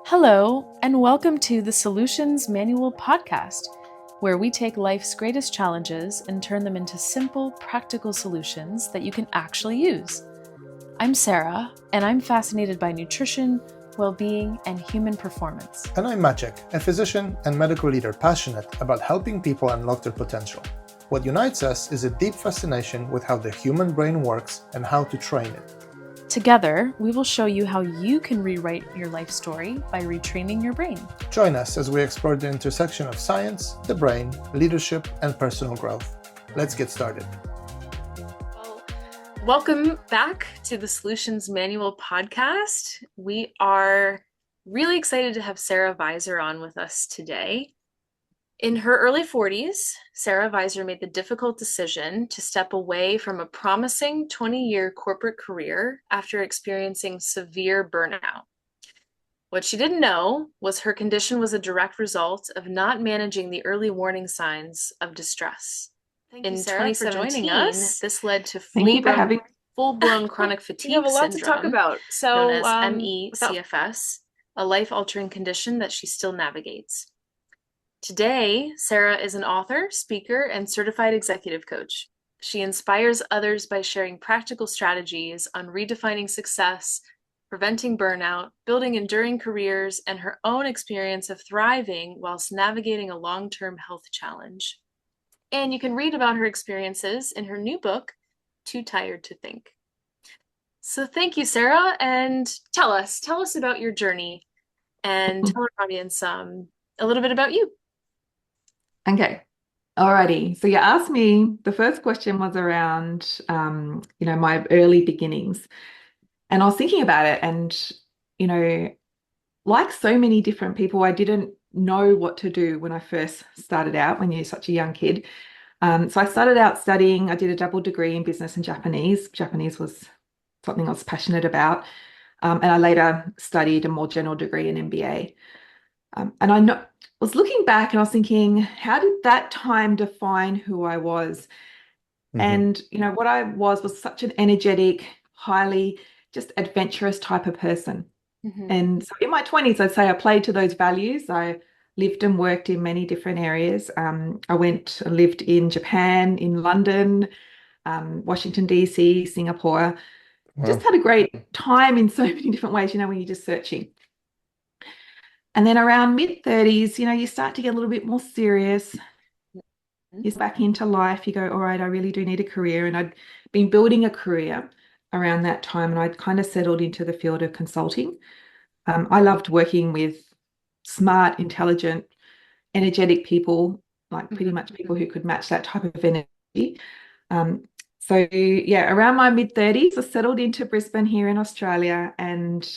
Hello, and welcome to the Solutions Manual podcast, where we take life's greatest challenges and turn them into simple, practical solutions that you can actually use. I'm Sarah, and I'm fascinated by nutrition, well-being, and human performance. And I'm Maciek, a physician and medical leader passionate about helping people unlock their potential. What unites us is a deep fascination with how the human brain works and how to train it. Together, we will show you how you can rewrite your life story by retraining your brain. Join us as we explore the intersection of science, the brain, leadership, and personal growth. Let's get started. Well, welcome back to the Solutions Manual podcast. We are really excited to have Sarah Visor on with us today. In her early 40s, Sarah Visor made the difficult decision to step away from a promising 20-year corporate career after experiencing severe burnout. What she didn't know was her condition was a direct result of not managing the early warning signs of distress. Thank In you, Sarah, for 2017, joining us. this led to Thank you for having full-blown chronic fatigue We have a lot to talk syndrome, about. known So, as without ME/CFS, a life-altering condition that she still navigates. Today, Sarah is an author, speaker, and certified executive coach. She inspires others by sharing practical strategies on redefining success, preventing burnout, building enduring careers, and her own experience of thriving whilst navigating a long-term health challenge. And you can read about her experiences in her new book, Too Tired to Think. So thank you, Sarah, and tell us about your journey and tell our audience a little bit about you. Okay. Alrighty. So you asked me, the first question was around, my early beginnings. And I was thinking about it and, like so many different people, I didn't know what to do when I first started out, when you're such a young kid. So I started out studying, I did a double degree in business and Japanese. Japanese was something I was passionate about. And I later studied a more general degree in MBA. And I was looking back and I was thinking, how did that time define who I was? And, what I was such an energetic, highly just adventurous type of person. And so in my 20s, I'd say I played to those values. I lived and worked in many different areas. I lived in Japan, in London, Washington, D.C., Singapore. Wow. Just had a great time in so many different ways, when you're just searching. And then around mid-30s, you start to get a little bit more serious. You're back into life. You go, all right, I really do need a career. And I'd been building a career around that time, and I'd kind of settled into the field of consulting. I loved working with smart, intelligent, energetic people, like pretty much people who could match that type of energy. Around my mid-30s, I settled into Brisbane here in Australia, and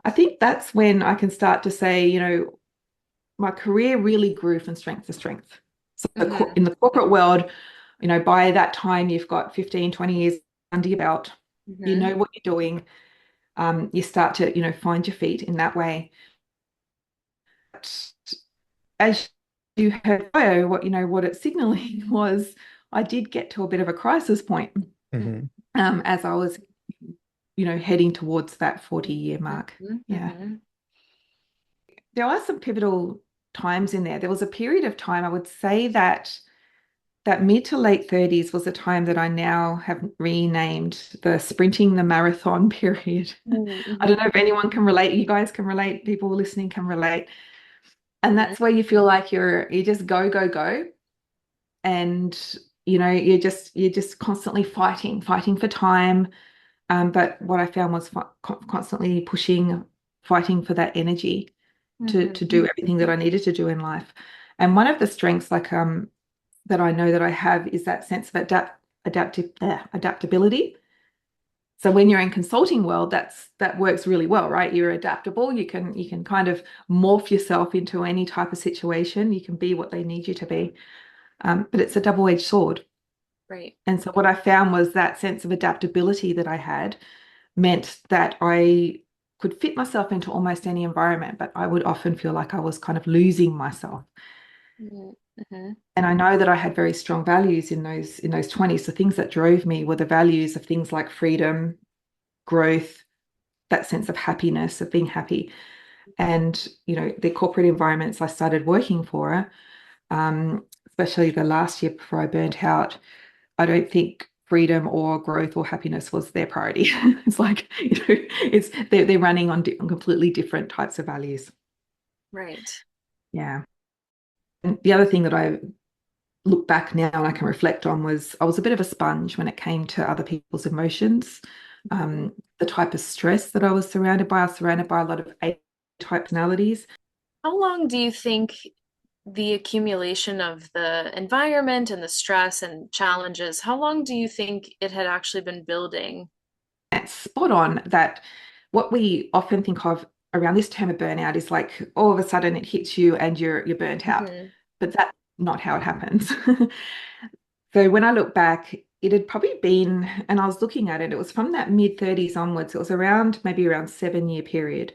I think that's when I can start to say, my career really grew from strength to strength. So in the corporate world, by that time, you've got 15, 20 years under your belt. You know what you're doing. You start to, find your feet in that way. But as you heard, what it's signaling was I did get to a bit of a crisis point as I was heading towards that 40-year mark. There are some pivotal times in there. There was a period of time, I would say that mid to late 30s was a time that I now have renamed the sprinting the marathon period. I don't know if anyone can relate. You guys can relate. People listening can relate. And that's where you feel like you just go. And, you're just constantly fighting for time. But what I found was constantly fighting for that energy to do everything that I needed to do in life. And one of the strengths that I know that I have is that sense of adaptability. So when you're in consulting world, that works really well, right? You're adaptable. You can kind of morph yourself into any type of situation. You can be what they need you to be. But it's a double-edged sword. Right. And so what I found was that sense of adaptability that I had meant that I could fit myself into almost any environment, but I would often feel like I was kind of losing myself. And I know that I had very strong values in those 20s. The things that drove me were the values of things like freedom, growth, that sense of happiness, of being happy. And, the corporate environments I started working for, especially the last year before I burnt out, I don't think freedom or growth or happiness was their priority. It's like, it's they're running on completely different types of values. Right. Yeah. And the other thing that I look back now and I can reflect on was I was a bit of a sponge when it came to other people's emotions. The type of stress that I was surrounded by a lot of A-type personalities. How long do you think the accumulation of the environment and the stress and challenges, how long do you think it had actually been building? It's spot on that what we often think of around this term of burnout is like all of a sudden it hits you and you're burnt out. Hmm. But that's not how it happens. So when I look back, it had probably been, and I was looking at it, it was from that mid 30s onwards. It was around maybe around 7 year period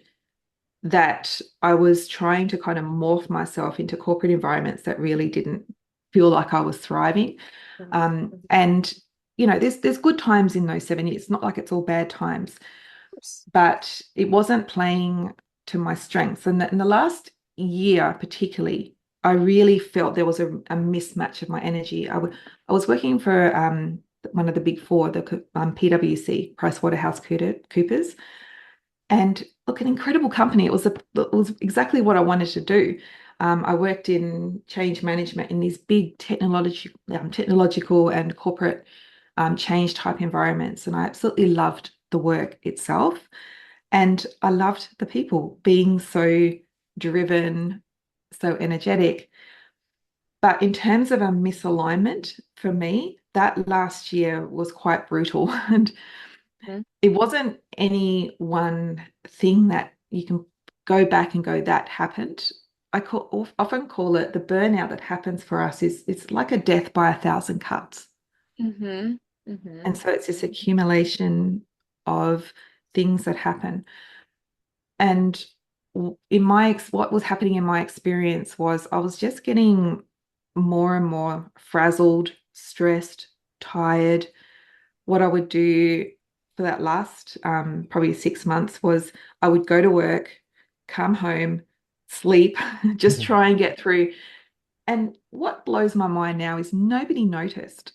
that I was trying to kind of morph myself into corporate environments that really didn't feel like I was thriving. Hmm. And there's good times in those 7 years. It's not like it's all bad times, Course. but it wasn't playing to my strengths. And in the last year, particularly, I really felt there was a mismatch of my energy. I was working for one of the big four, the PwC, PricewaterhouseCoopers, and look, an incredible company. It was exactly what I wanted to do. I worked in change management in these big technological and corporate change type environments, and I absolutely loved the work itself. And I loved the people being so driven, so energetic. But in terms of a misalignment for me, that last year was quite brutal. And Mhm. it wasn't any one thing that you can go back and go, that happened. Often call it the burnout that happens for us is it's like a death by a thousand cuts. Hmm. Hmm. And so it's this accumulation of things that happen. And what was happening in my experience was I was just getting more and more frazzled, stressed, tired. What I would do for that last probably 6 months was I would go to work, come home, sleep, just try and get through. And what blows my mind now is nobody noticed.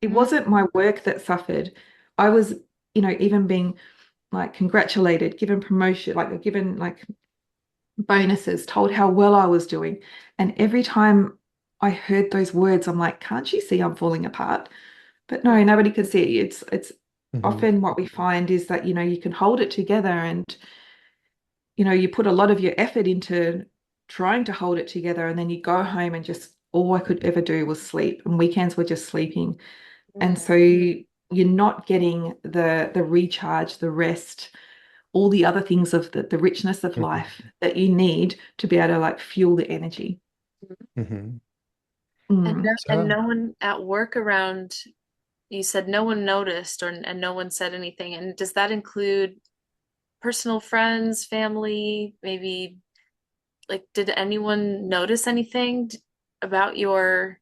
It wasn't my work that suffered. I was, even being like congratulated, given promotion, like given like bonuses, told how well I was doing. And every time I heard those words, I'm like, can't you see I'm falling apart? But no, nobody can see it. It's Mhm. often what we find is that, you can hold it together and, you put a lot of your effort into trying to hold it together. And then you go home and just all I could ever do was sleep. And weekends were just sleeping. And so you're not getting the recharge, the rest, all the other things of the richness of Mhm. life that you need to be able to like fuel the energy. Mhm. Mm. And So, no one at work around, you said no one noticed or and no one said anything. And does that include personal friends, family, maybe like did anyone notice anything about your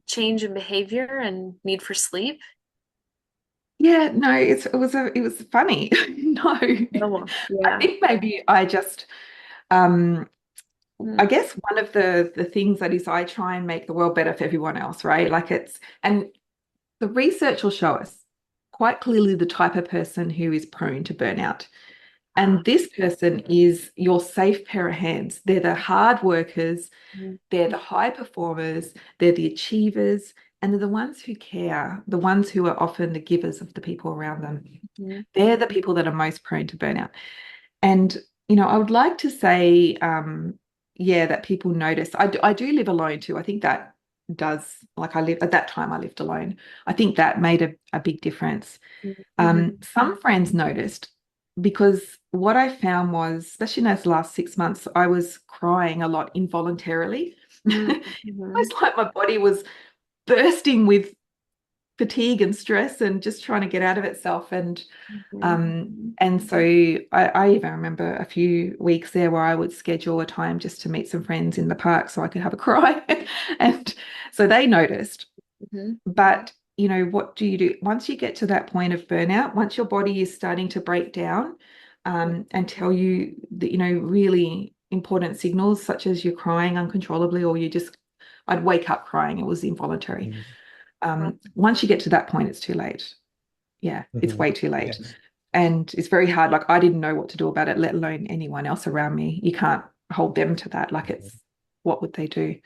change in behavior and need for sleep? Yeah, no, it was funny. No, No. I Yeah. think maybe I just um I Mm. guess one of the things that is I try and make the world better for everyone else, right? Like and the research will show us quite clearly the type of person who is prone to burnout. Uh, And this person is your safe pair of hands. They're the hard workers, mm, they're the high performers, they're the achievers, and they're the ones who care, the ones who are often the givers of the people around them. mm, They're the people that are most prone to burnout. And, I would like to say, yeah, that people notice. I do live alone too. I think that does, like I live at that time, I lived alone. I think that made a big difference. Some friends noticed because what I found was, especially in those last 6 months, I was crying a lot involuntarily. mm, Almost like my body was bursting with fatigue and stress and just trying to get out of itself. And so I even remember a few weeks there where I would schedule a time just to meet some friends in the park so I could have a cry. And so they noticed. mhm, But what do you do? Once you get to that point of burnout, once your body is starting to break down, and tell you that, really important signals, such as you're crying uncontrollably, or I'd wake up crying, it was involuntary. Once you get to that point, it's too late. Yeah, it's way too late. Yes. And it's very hard. Like, I didn't know what to do about it, let alone anyone else around me. You can't hold them to that. Like, what would they do?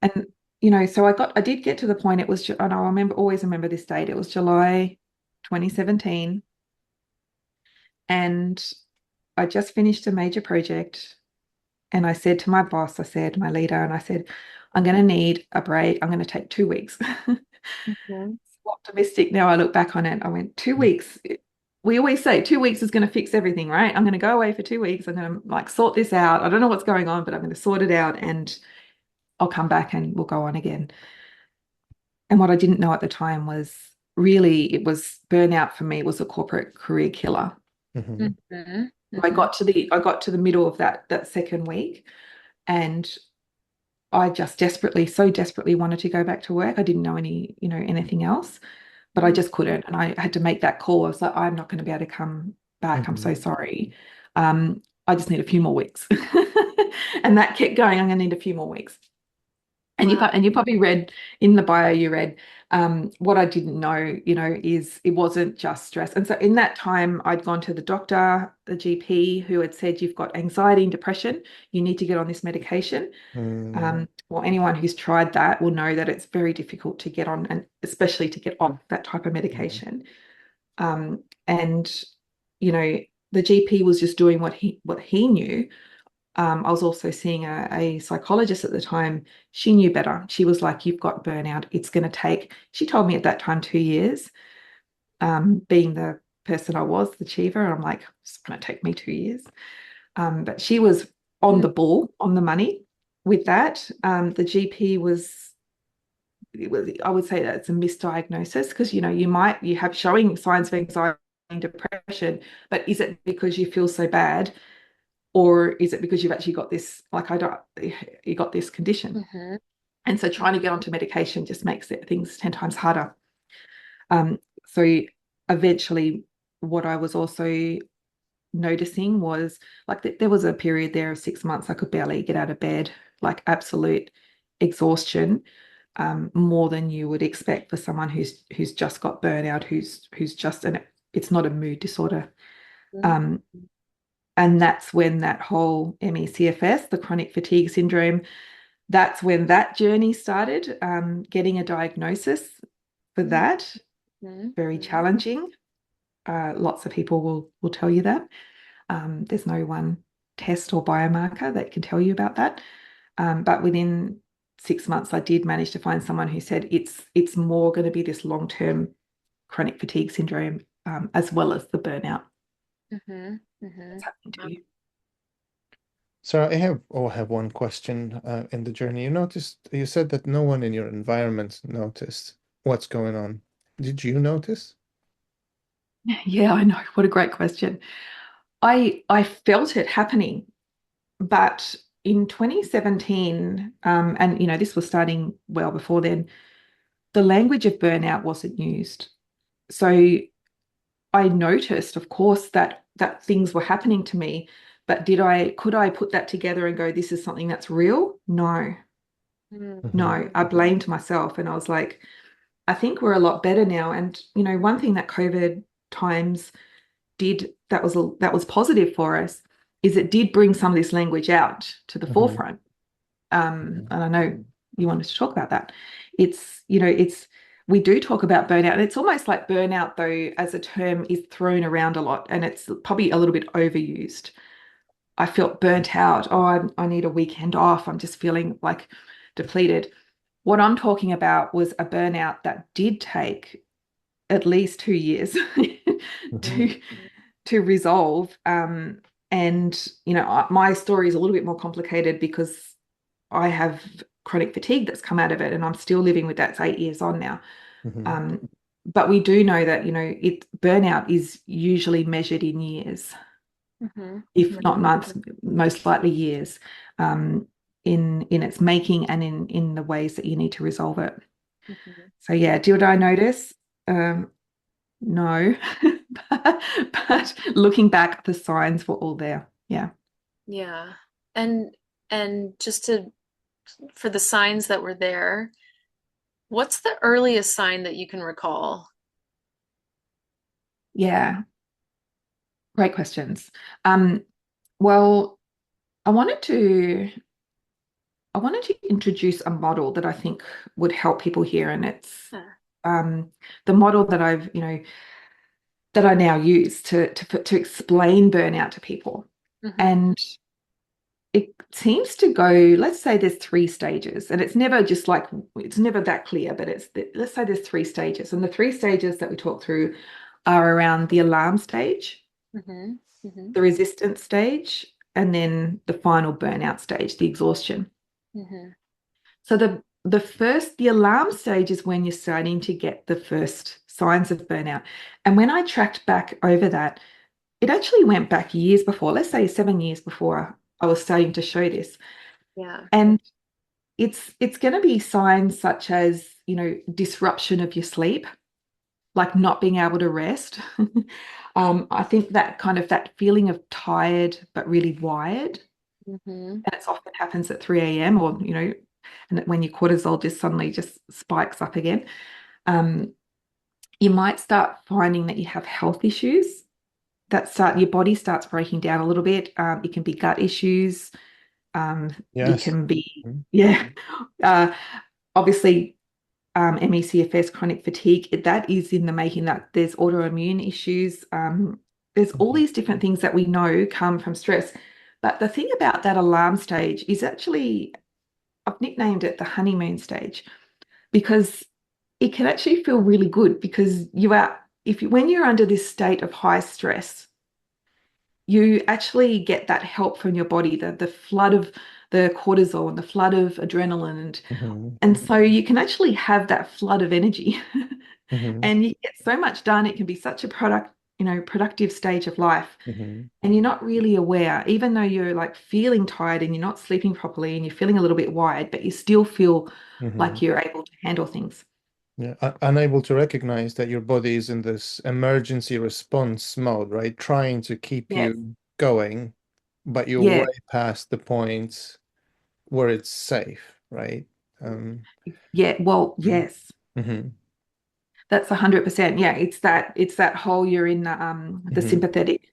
And, so I did get to the point, it was, and always remember this date, it was July 2017. And I just finished a major project. And I said to my boss, my leader, and I said, I'm going to need a break. I'm going to take 2 weeks. Mhm. Optimistic now I look back on it. I went, 2 weeks. We always say 2 weeks is going to fix everything, right? I'm going to go away for 2 weeks. I'm going to like sort this out. I don't know what's going on, but I'm going to sort it out and I'll come back and we'll go on again. And what I didn't know at the time was, really, it was burnout for me was a corporate career killer. Mhm. Mhm. I Mhm. got to the middle of that second week, and I just so desperately wanted to go back to work. I didn't know anything else, but I just couldn't. And I had to make that call. I was like, I'm not going to be able to come back. I'm so Mhm. sorry. I just need a few more weeks. And that kept going. I'm going to need a few more weeks. And Wow. you probably read in the bio, you read, what I didn't know, is it wasn't just stress. And so in that time, I'd gone to the doctor, the GP, who had said, you've got anxiety and depression. You need to get on this medication. Well, anyone who's tried that will know that it's very difficult to get on, and especially to get off that type of medication. And the GP was just doing what he knew. I was also seeing a psychologist at the time. She knew better. She was like, you've got burnout. It's going to take, she told me at that time, 2 years. Being the person I was, the achiever, I'm like, it's going to take me 2 years. But she was on the ball, on the money with that. The GP I would say that it's a misdiagnosis, because, you have showing signs of anxiety and depression, but is it because you feel so bad? Or is it because you've actually got this, like, you got this condition? Mhm. And so trying to get onto medication just makes things 10 times harder. So eventually, what I was also noticing was, like, there was a period there of 6 months I could barely get out of bed, like absolute exhaustion, more than you would expect for someone who's just got burnout, who's just, and it's not a mood disorder. Um, and that's when that whole MECFS, the chronic fatigue syndrome, that's when that journey started, getting a diagnosis for that. Mhm. Very challenging. Lots of people will tell you that. There's no one test or biomarker that can tell you about that. But within 6 months, I did manage to find someone who said it's more going to be this long-term chronic fatigue syndrome, as well as the burnout Mhm. that's Mhm. happening to you. So I have one question in the journey. You said that no one in your environment noticed what's going on. Did you notice? Yeah, I know. What a great question. I felt it happening, but in 2017, and this was starting well before then, the language of burnout wasn't used. So I noticed, of course, that things were happening to me, but could I put that together and go, this is something that's real? No, Mhm. no. I blamed myself, and I was like, I think we're a lot better now. And one thing that COVID times did, that was positive for us, is it did bring some of this language out to the Mhm. forefront. And I know you wanted to talk about that. It's we do talk about burnout, and it's almost like burnout, though, as a term, is thrown around a lot, and it's probably a little bit overused. I felt burnt out. Oh, I need a weekend off. I'm just feeling like depleted. What I'm talking about was a burnout that did take at least 2 years Mhm. to to resolve. And my story is a little bit more complicated, because I have chronic fatigue that's come out of it, and I'm still living with that. It's 8 years on now. Mhm. But we do know that burnout is usually measured in years, Mhm. if not months, most likely years, in its making, and in the ways that you need to resolve it. Mhm. So yeah, did I notice? Um, no, but looking back, the signs were all there. Yeah. Yeah. And just to for the signs that were there, what's the earliest sign that you can recall? Yeah. Great questions. Um, well, I wanted to I wanted to introduce a model that I think would help people here, and it's Yeah. um, the model that that I now use to explain burnout to people. Hmm. And it seems to go, let's say there's three stages, and it's never just like it's never that clear, but let's say there's three stages, and the three stages that we talk through are around the alarm stage, Hmm. Hmm. the resistance stage, and then the final burnout stage, the exhaustion. Hmm. So the alarm stage is when you're starting to get the first signs of burnout. And when I tracked back over that, it actually went back years before, let's say 7 years before I was starting to show this. Yeah. And it's going to be signs such as, disruption of your sleep, like not being able to rest. I think that kind of that feeling of tired but really wired, Hmm. and it often happens at 3 a.m. or, and when your cortisol just suddenly just spikes up again. Um, you might start finding that you have health issues that start your body starts breaking down a little bit. It can be gut issues. It Yes. can be, Mhm. yeah. Uh, Obviously, MECFS, chronic fatigue, that is in the making, that there's autoimmune issues. There's all Mhm. these different things that we know come from stress. But the thing about that alarm stage is actually, I've nicknamed it the honeymoon stage, because it can actually feel really good because when you're under this state of high stress, you actually get that help from your body, the flood of the cortisol and the flood of adrenaline, Mhm. and so you can actually have that flood of energy Mhm. and you get so much done. It can be such a productive stage of life. Mhm. And you're not really aware, even though you're like feeling tired and you're not sleeping properly and you're feeling a little bit wired, but you still feel like Mhm. you're able to handle things. Yeah, unable to recognize that your body is in this emergency response mode, right? Trying to keep Yes. you going, but you're Yeah. way past the point where it's safe, right? Um, Yeah. Well, yes. mhm. That's 100%. Yeah. It's that whole you're in the Mhm. sympathetic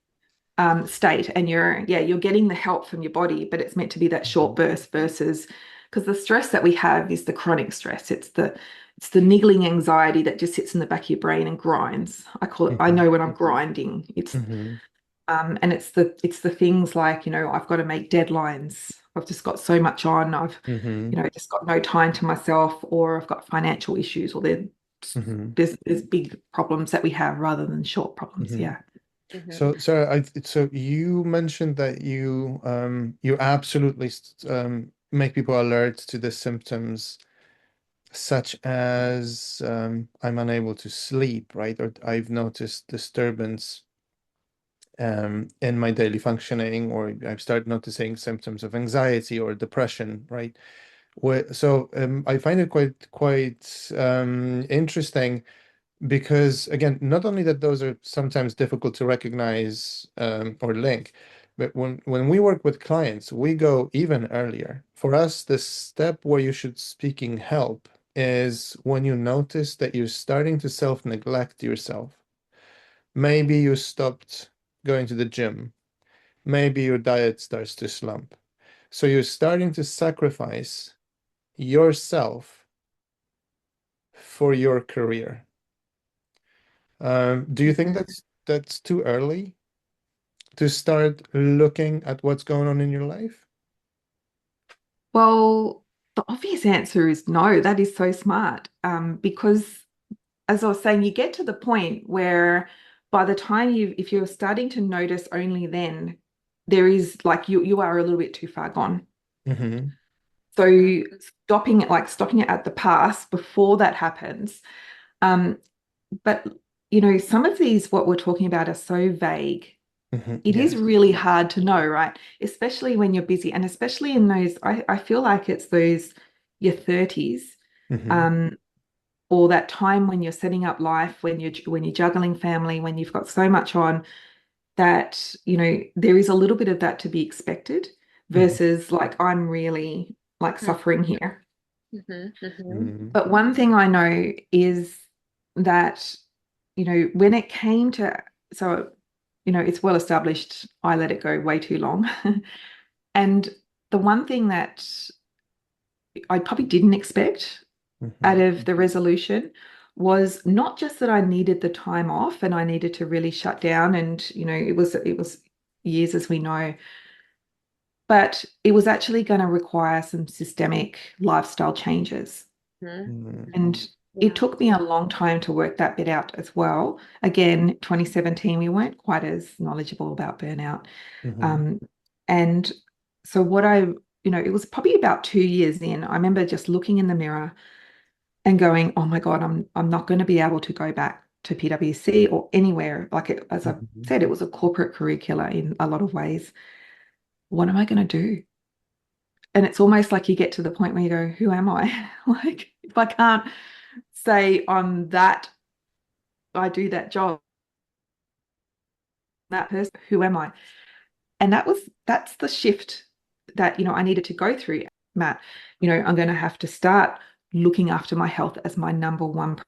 state, and you're getting the help from your body, but it's meant to be that short Mhm. burst versus, because the stress that we have is the chronic stress. It's the niggling anxiety that just sits in the back of your brain and grinds. I Mhm. know when I'm grinding. Mhm. And it's the things like, I've got to make deadlines. I've just got so much on. I've, Mhm. just got no time to myself, or I've got financial issues, or Mhm. there's big problems that we have rather than short problems. Mhm. Yeah. Hmm. So, Sarah, so you mentioned that you absolutely make people alert to the symptoms such as I'm unable to sleep, right? Or I've noticed disturbance in my daily functioning, or I've started noticing symptoms of anxiety or depression, right? So I find it quite interesting because again, not only that those are sometimes difficult to recognize or link, but when we work with clients, we go even earlier. For us, the step where you should seeking help is when you notice that you're starting to self-neglect yourself. Maybe you stopped going to the gym. Maybe your diet starts to slump. So you're starting to sacrifice yourself for your career. Do you think that's too early to start looking at what's going on in your life? Well, the obvious answer is no. That is so smart. Because as I was saying, you get to the point where by the time if you're starting to notice only then, there is like you are a little bit too far gone. Mm-hmm. So stopping it at the pass before that happens. Um, but some of these what we're talking about are so vague. Mm-hmm. It is Yes. really hard to know, right? Especially when you're busy, and especially in those, I feel like it's those your 30s. Mm-hmm. Um, or that time when you're setting up life, when you're juggling family, when you've got so much on that, there is a little bit of that to be expected Mm-hmm. versus like I'm really like suffering here. Mm-hmm. Mm-hmm. Mm-hmm. But one thing I know is that, when it came to, so, it's well established, I let it go way too long. And the one thing that I probably didn't expect out Mm-hmm. of the resolution was not just that I needed the time off and I needed to really shut down, and it was years, as we know, but it was actually going to require some systemic lifestyle changes. Mm-hmm. And it Yeah. took me a long time to work that bit out as well. Again, 2017, we weren't quite as knowledgeable about burnout. Mm-hmm. Um, and so it was probably about 2 years in. I remember just looking in the mirror and going, "Oh my God, I'm not going to be able to go back to PwC or anywhere." Like as I Mm-hmm. said, it was a corporate career killer in a lot of ways. What am I going to do? And it's almost like you get to the point where you go, "Who am I?" Like if I can't say I do that job, that person, who am I? And that's the shift that, I needed to go through, Matt. I'm going to have to start looking after my health as my number one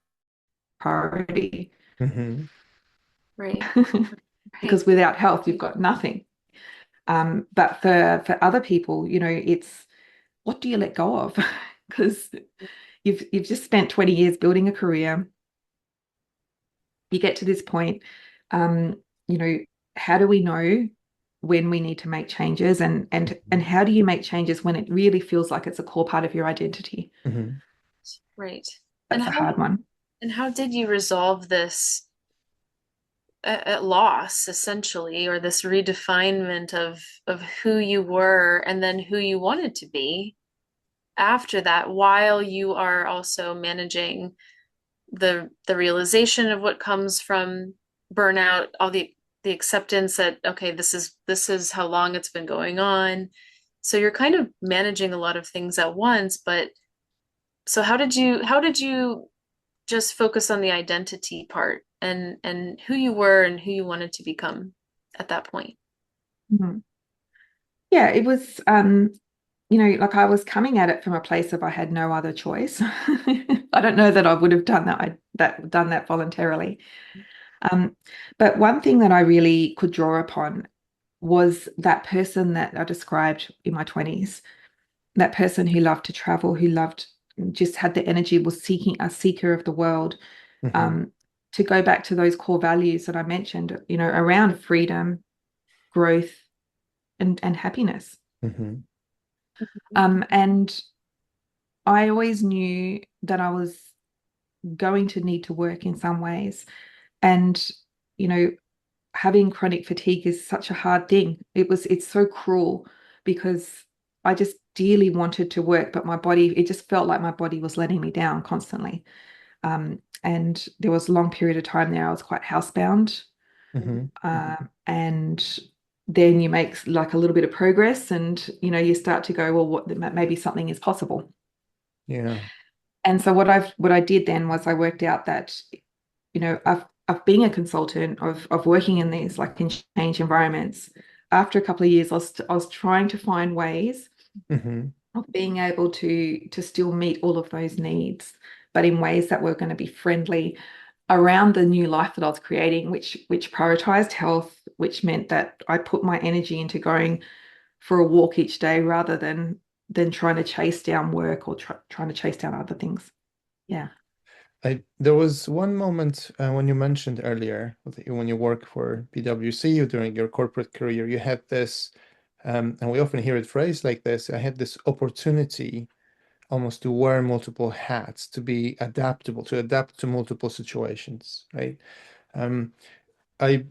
priority. Mm-hmm. Right. Right. Because without health, you've got nothing. But for other people, it's what do you let go of? Because you've just spent 20 years building a career. You get to this point, um, you know, how do we know when we need to make changes, and how do you make changes when it really feels like it's a core part of your identity? Mm-hmm. Right. And That's a hard one. how did you resolve this at loss, essentially, or this redefinement of who you were and then who you wanted to be after that, while you are also managing the realization of what comes from burnout, all the acceptance that okay, this is how long it's been going on. So you're kind of managing a lot of things at once, but so how did you just focus on the identity part and who you were and who you wanted to become at that point? Mhm. Yeah, it was, like I was coming at it from a place of I had no other choice. I don't know that I would have done that voluntarily. Um, but one thing that I really could draw upon was that person that I described in my 20s, that person who loved to travel, who loved, just had the energy, was seeking, a seeker of the world. Mm-hmm. Um, to go back to those core values that I mentioned, around freedom, growth, and happiness. Mm-hmm. And I always knew that I was going to need to work in some ways. And, you know, having chronic fatigue is such a hard thing. It's so cruel because I just dearly wanted to work, but my body, it just felt like my body was letting me down constantly. And there was a long period of time there I was quite housebound. Mm-hmm. And then you make like a little bit of progress, and you start to go, well, maybe something is possible. Yeah. And so what I did then was I worked out that, of being a consultant, of working in these like in change environments. After a couple of years, I was trying to find ways Mm-hmm. of being able to still meet all of those needs, but in ways that were going to be friendly around the new life that I was creating, which prioritized health, which meant that I put my energy into going for a walk each day rather than trying to chase down work, or trying to chase down other things. Yeah. There was one moment when you mentioned earlier that when you work for PwC or during your corporate career, you had this, and we often hear it phrased like this, I had this opportunity almost to wear multiple hats, to be adaptable, to adapt to multiple situations, right? Um, I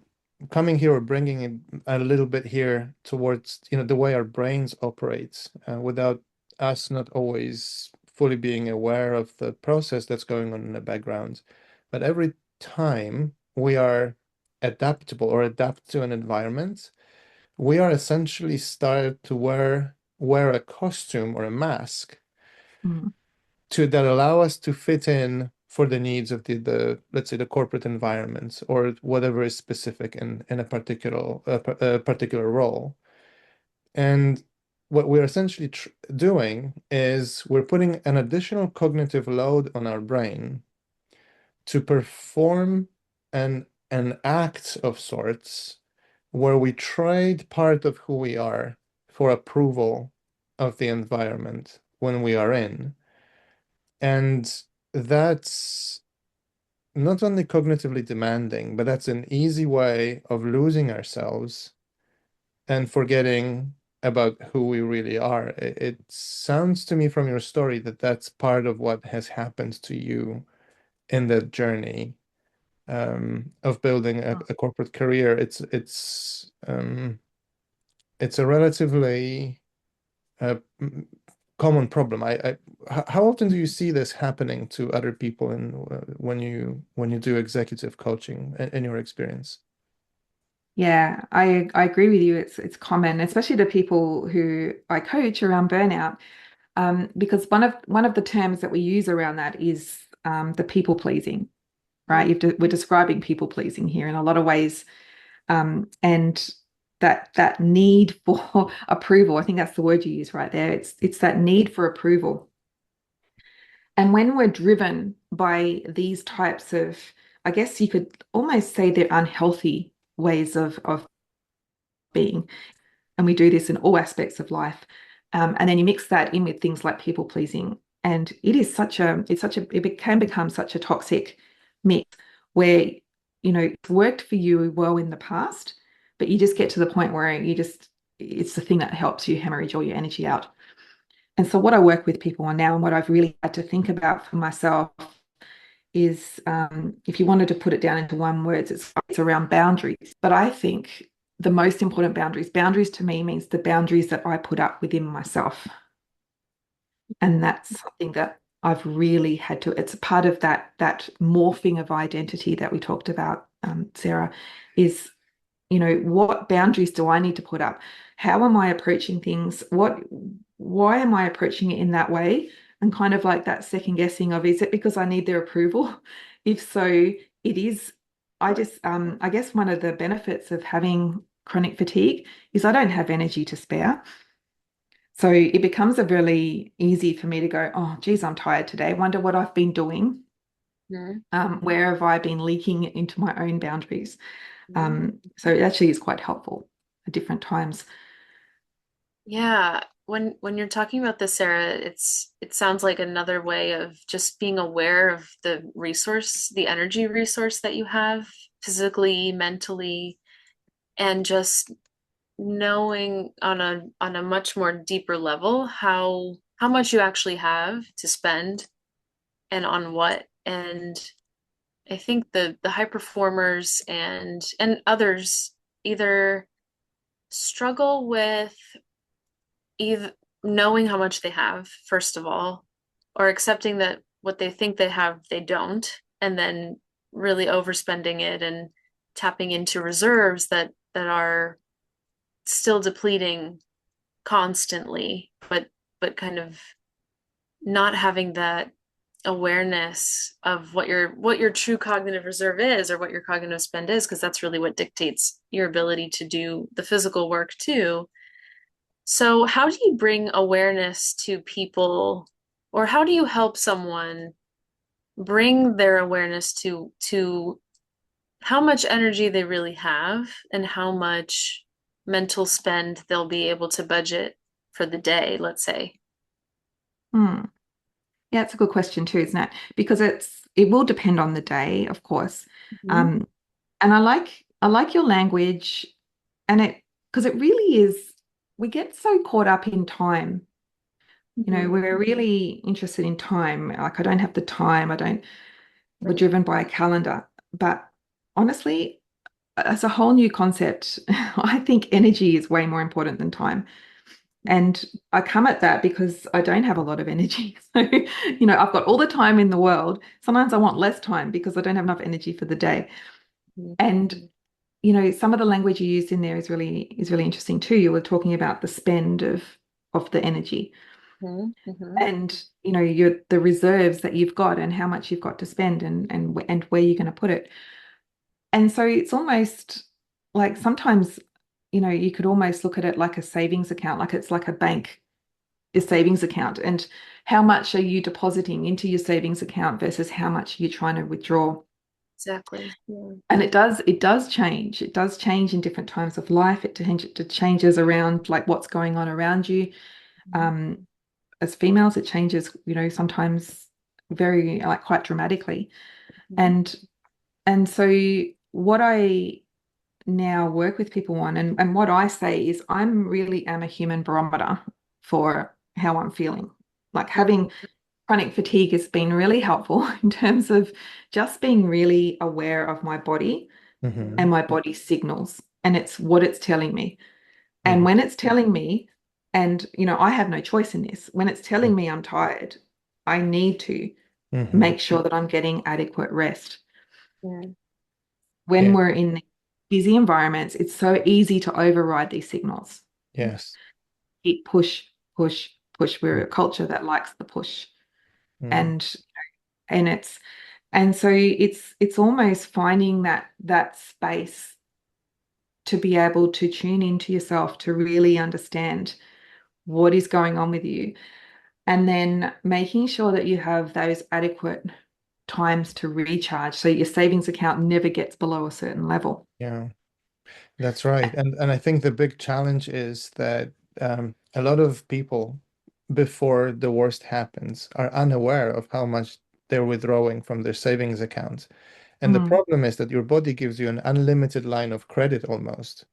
coming here or bringing it a little bit here towards, the way our brains operate, without us not always fully being aware of the process that's going on in the background. But every time we are adaptable or adapt to an environment, we are essentially started to wear a costume or a mask Mm. to that allow us to fit in for the needs of the let's say the corporate environment or whatever is specific in a particular role. And what we're essentially doing is we're putting an additional cognitive load on our brain to perform an act of sorts where we trade part of who we are for approval of the environment when we are in. And that's not only cognitively demanding, but that's an easy way of losing ourselves and forgetting about who we really are. It sounds to me from your story that that's part of what has happened to you in that journey of building a corporate career. It's a relatively common problem. How often do you see this happening to other people when you do executive coaching in your experience? Yeah, I agree with you. It's common, especially the people who I coach around burnout, because one of the terms that we use around that is the people pleasing, right? We're describing people pleasing here in a lot of ways, and that need for approval. I think that's the word you use right there. It's that need for approval. And when we're driven by these types of, I guess you could almost say they're unhealthy ways of being, and we do this in all aspects of life. And then you mix that in with things like people pleasing, and it can become such a toxic mix where, it's worked for you well in the past, but you just get to the point where it's the thing that helps you hemorrhage all your energy out. And so what I work with people on now, and what I've really had to think about for myself is, if you wanted to put it down into one word, it's around boundaries. But I think the most important boundaries to me means the boundaries that I put up within myself. And that's something that I've really had to, it's part of that morphing of identity that we talked about, Sarah, is, what boundaries do I need to put up? How am I approaching things? Why am I approaching it in that way? And kind of like that second guessing of, is it because I need their approval? If so, it is. I guess one of the benefits of having chronic fatigue is I don't have energy to spare. So it becomes a really easy for me to go, oh, geez, I'm tired today. Wonder what I've been doing. Where have I been leaking into my own boundaries? So it actually is quite helpful at different times. Yeah, when you're talking about this, Sarah, it sounds like another way of just being aware of the resource, the energy resource that you have physically, mentally, and just knowing on a much more deeper level how much you actually have to spend and on what. And I think the high performers and others either struggle with either knowing how much they have, first of all, or accepting that what they think they have, they don't, and then really overspending it and tapping into reserves that are still depleting constantly, but kind of not having that awareness of what your true cognitive reserve is or what your cognitive spend is, because that's really what dictates your ability to do the physical work too. So how do you bring awareness to people, or how do you help someone bring their awareness to how much energy they really have and how much mental spend they'll be able to budget for the day, let's say? Hmm. Yeah, it's a good question too, isn't it? Because it will depend on the day, of course. Mhm. Um, and I like your language, and because it really is, we get so caught up in time. Mhm. We're really interested in time. Like, I don't have the time. We're driven by a calendar. But honestly, as a whole new concept, I think energy is way more important than time. And I come at that because I don't have a lot of energy. So, I've got all the time in the world. Sometimes I want less time because I don't have enough energy for the day. And, some of the language you used in there is really interesting too. You were talking about the spend of the energy. Mm-hmm. and the reserves that you've got and how much you've got to spend and where you're going to put it. And so it's almost like sometimes, you could almost look at it like a savings account, like it's like a bank, a savings account, and how much are you depositing into your savings account versus how much you're trying to withdraw. Exactly. Yeah. And it does change. It does change in different times of life. It changes around like what's going on around you. Um, as females, it changes, sometimes very like quite dramatically. Mm-hmm. And so what I now work with people on, and what I say is I'm really am a human barometer for how I'm feeling. Like having chronic fatigue has been really helpful in terms of just being really aware of my body Mm-hmm. and my body's signals, and it's what it's telling me. And Mm-hmm. when it's telling me, and I have no choice in this, when it's telling me I'm tired, I need to Mm-hmm. make sure that I'm getting adequate rest. Yeah. When Yeah. we're in busy environments, it's so easy to override these signals. Yes. Keep push, push, push. We're a culture that likes the push. Mm-hmm. And and it's and so it's almost finding that space to be able to tune into yourself to really understand what is going on with you, and then making sure that you have those adequate times to recharge so your savings account never gets below a certain level. Yeah. That's right. And I think the big challenge is that a lot of people before the worst happens are unaware of how much they're withdrawing from their savings account. And the Mm. problem is that your body gives you an unlimited line of credit almost.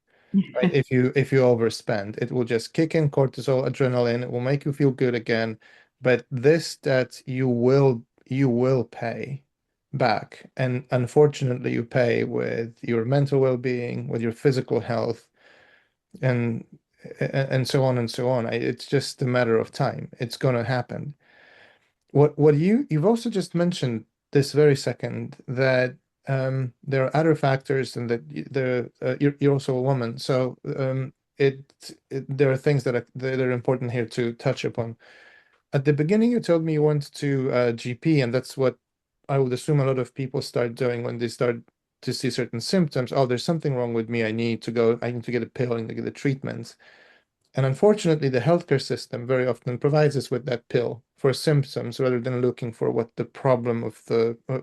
Right? If you overspend, it will just kick in cortisol, adrenaline, it will make you feel good again. But this that you will pay back. And unfortunately, you pay with your mental well-being, with your physical health, and and so on and so on. It's just a matter of time. It's gonna happen. What you've also just mentioned this very second that there are other factors and that you're also a woman. So there are things that are important here to touch upon. At the beginning, you told me you went to GP, and that's what I would assume a lot of people start doing when they start to see certain symptoms. Oh, there's something wrong with me. I need to go. I need to get a pill. I need to get a treatment. And unfortunately, the healthcare system very often provides us with that pill for symptoms rather than looking for what the problem of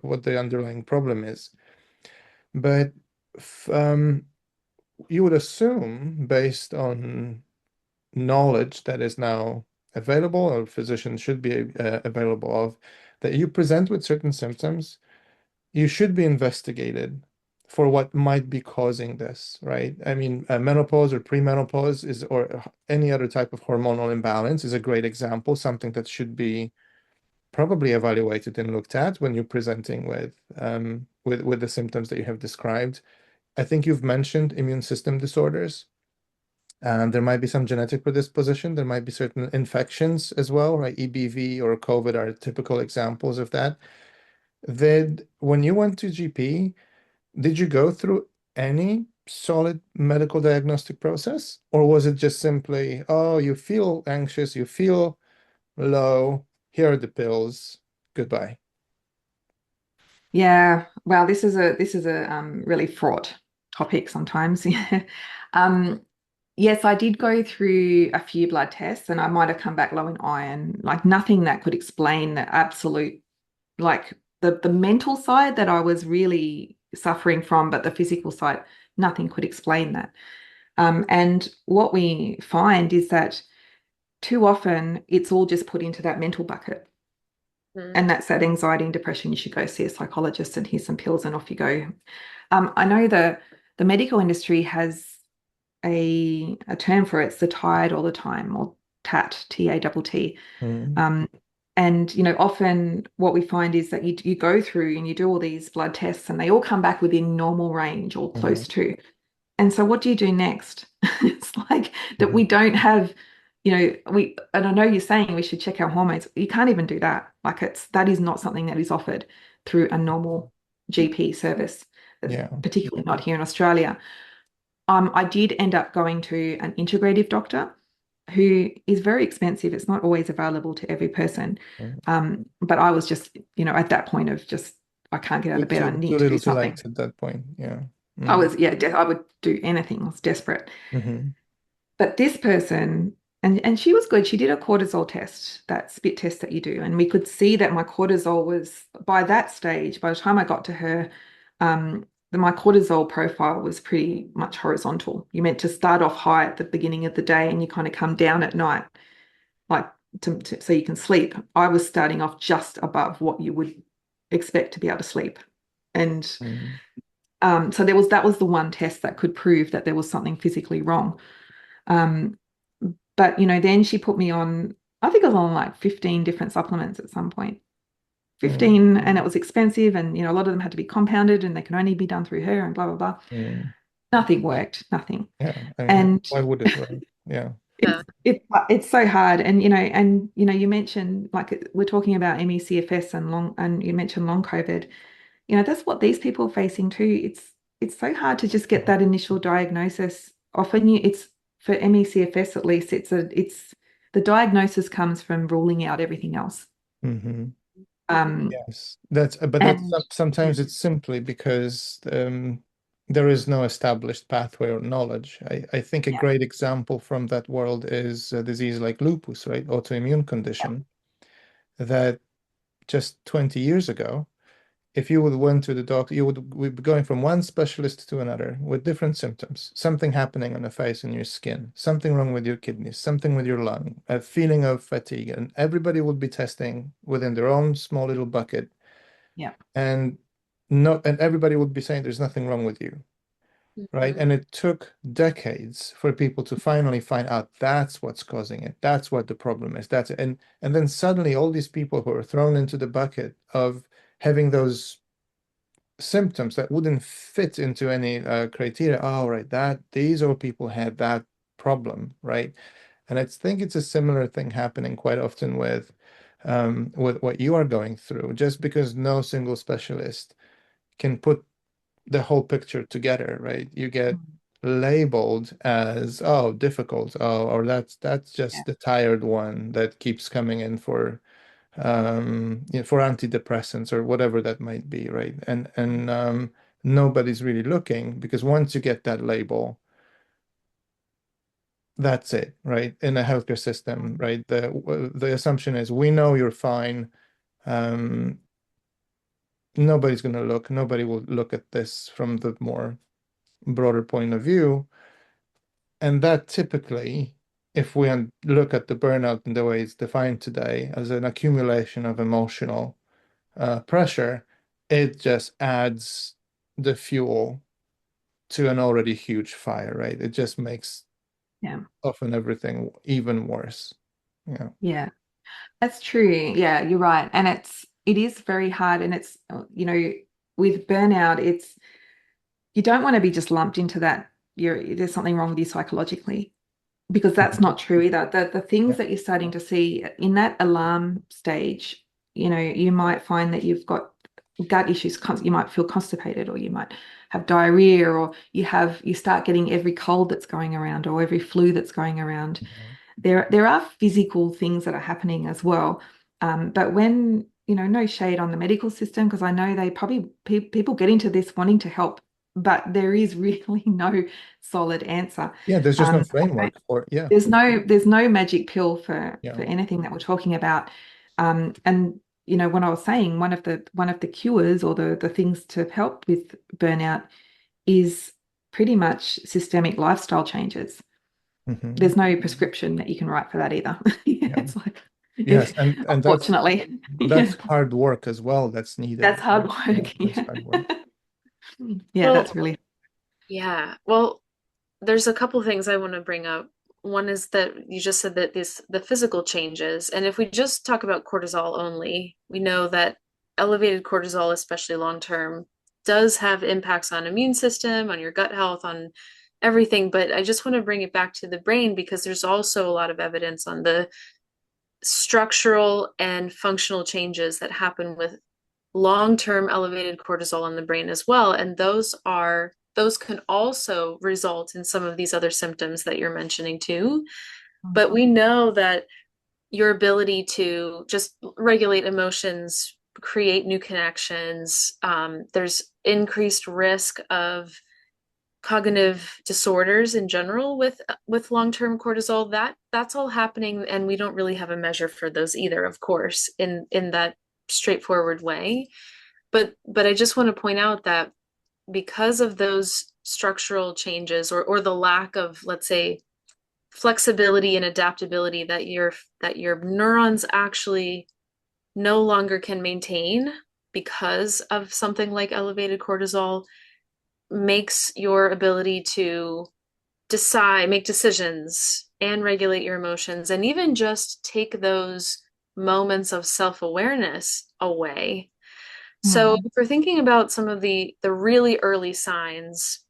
what the underlying problem is. But you would assume, based on knowledge that is now available, or physicians should be available of, that you present with certain symptoms, you should be investigated for what might be causing this, right? I mean, menopause or premenopause or any other type of hormonal imbalance is a great example, something that should be probably evaluated and looked at when you're presenting with the symptoms that you have described. I think you've mentioned immune system disorders. There might be some genetic predisposition. There might be certain infections as well, right? EBV or COVID are typical examples of that. Then, when you went to GP, did you go through any solid medical diagnostic process? Or was it just simply, oh, you feel anxious, you feel low, here are the pills, goodbye? Yeah, well, this is a really fraught topic sometimes. Um, yes, I did go through a few blood tests, and I might have come back low in iron, like nothing that could explain the absolute, like the mental side that I was really suffering from, but the physical side, nothing could explain that. And what we find is that too often it's all just put into that mental bucket. Mm-hmm. And that's that anxiety and depression. You should go see a psychologist and here's some pills and off you go. I know the medical industry has a term for it. It's the tired all the time, or TAT, TATT. Mm, Um, and often what we find is that you go through and you do all these blood tests and they all come back within normal range or mhm, close to. And so what do you do next? It's like that mhm. we don't have, and I know you're saying we should check our hormones. You can't even do that. Like that is not something that is offered through a normal GP service, Yeah. particularly not here in Australia. I did end up going to an integrative doctor, who is very expensive. It's not always available to every person. Mm. But I was just, at that point of just, I can't get out of bed. I Too need to do little, too something. late at that point. Yeah. I Mm. was, I would do anything. I was desperate. Mm-hmm. But this person, and she was good. She did a cortisol test, that spit test that you do, and we could see that my cortisol was by that stage. By the time I got to her, my cortisol profile was pretty much horizontal. You meant to start off high at the beginning of the day, and you kind of come down at night, like so you can sleep. I was starting off just above what you would expect to be able to sleep, and Mm. so that was the one test that could prove that there was something physically wrong. Um, but then she put me on, I think I was on like 15 different supplements at some point. Mm. 15, and it was expensive, and a lot of them had to be compounded and they can only be done through her and blah blah blah. Mm. Nothing worked, nothing. Yeah. I mean, And why would it, right? Yeah. Yeah. it's so hard. And you mentioned, like, we're talking about ME/CFS and you mentioned long COVID. That's what these people are facing too. It's so hard to just get that initial diagnosis. Often it's for ME/CFS, at least it's the diagnosis comes from ruling out everything else. Mm-hmm. Um Yes, but and yeah, sometimes it's simply because there is no established pathway or knowledge. I think a yeah, great example from that world is a disease like lupus, right? Autoimmune yeah, condition that just 20 years ago, if you would went to the doctor, would be going from one specialist to another with different symptoms. Something happening on the face and your skin, something wrong with your kidneys, something with your lung, a feeling of fatigue, and everybody would be testing within their own small little bucket, yeah, and no, and everybody would be saying there's nothing wrong with you, right? Mhm. And it took decades for people to finally find out that's what's causing it. That's what the problem is. That's it. And then suddenly all these people who are thrown into the bucket of having those symptoms that wouldn't fit into any criteria. Oh, right, that these are people had that problem, right? And I think it's a similar thing happening quite often with what you are going through. Just because no single specialist can put the whole picture together, right? You get labeled as, oh, difficult, oh, or that's yeah, just the tired one that keeps coming in for antidepressants or whatever that might be, right? And nobody's really looking, because once you get that label, that's it, right? In a healthcare system, right? The assumption is we know you're fine. Um, Nobody's going to look. Nobody will look at this from the more broader point of view. And that typically, if we look at the burnout in the way it's defined today as an accumulation of emotional pressure, it just adds the fuel to an already huge fire, right? It just makes yeah, often everything even worse. Yeah. yeah. That's true. Yeah, you're right. And it is very hard. And it's, with burnout, you don't want to be just lumped into that there's something wrong with you psychologically, because that's Mhm. not true either. The things Yeah. that you're starting to see in that alarm stage, you might find that you've got gut issues. You might feel constipated, or you might have diarrhea, or you start getting every cold that's going around, or every flu that's going around. Mhm. There are physical things that are happening as well. But when, no shade on the medical system, because I know they probably people get into this wanting to help, but there is really no solid answer. Yeah, there's just no I don't framework for it. Yeah. there's no magic pill for Yeah. anything that we're talking about. And when I was saying one of the cures, or the things to help with burnout, is pretty much systemic lifestyle changes. Hmm. There's no prescription that you can write for that either. Yeah. It's like, Yes, and unfortunately, that's yeah, hard work as well that's needed, that's hard right? Yeah, work. that's Yeah. hard work. Yeah, Well, that's really, yeah. Well, there's a couple things I want to bring up. One is that you just said that the physical changes, and if we just talk about cortisol only, we know that elevated cortisol, especially long term, does have impacts on immune system, on your gut health, on everything. But I just want to bring it back to the brain, because there's also a lot of evidence on the structural and functional changes that happen with long-term elevated cortisol in the brain as well. And those can also result in some of these other symptoms that you're mentioning too. But we know that your ability to just regulate emotions, create new connections, there's increased risk of cognitive disorders in general with long-term cortisol. That's all happening, and we don't really have a measure for those either, of course, in that straightforward way. But I just want to point out that because of those structural changes or the lack of, let's say, flexibility and adaptability that your neurons actually no longer can maintain because of something like elevated cortisol, makes your ability to decide, make decisions, and regulate your emotions, and even just take those moments of self-awareness away. So Mm. if we're thinking about some of the really early signs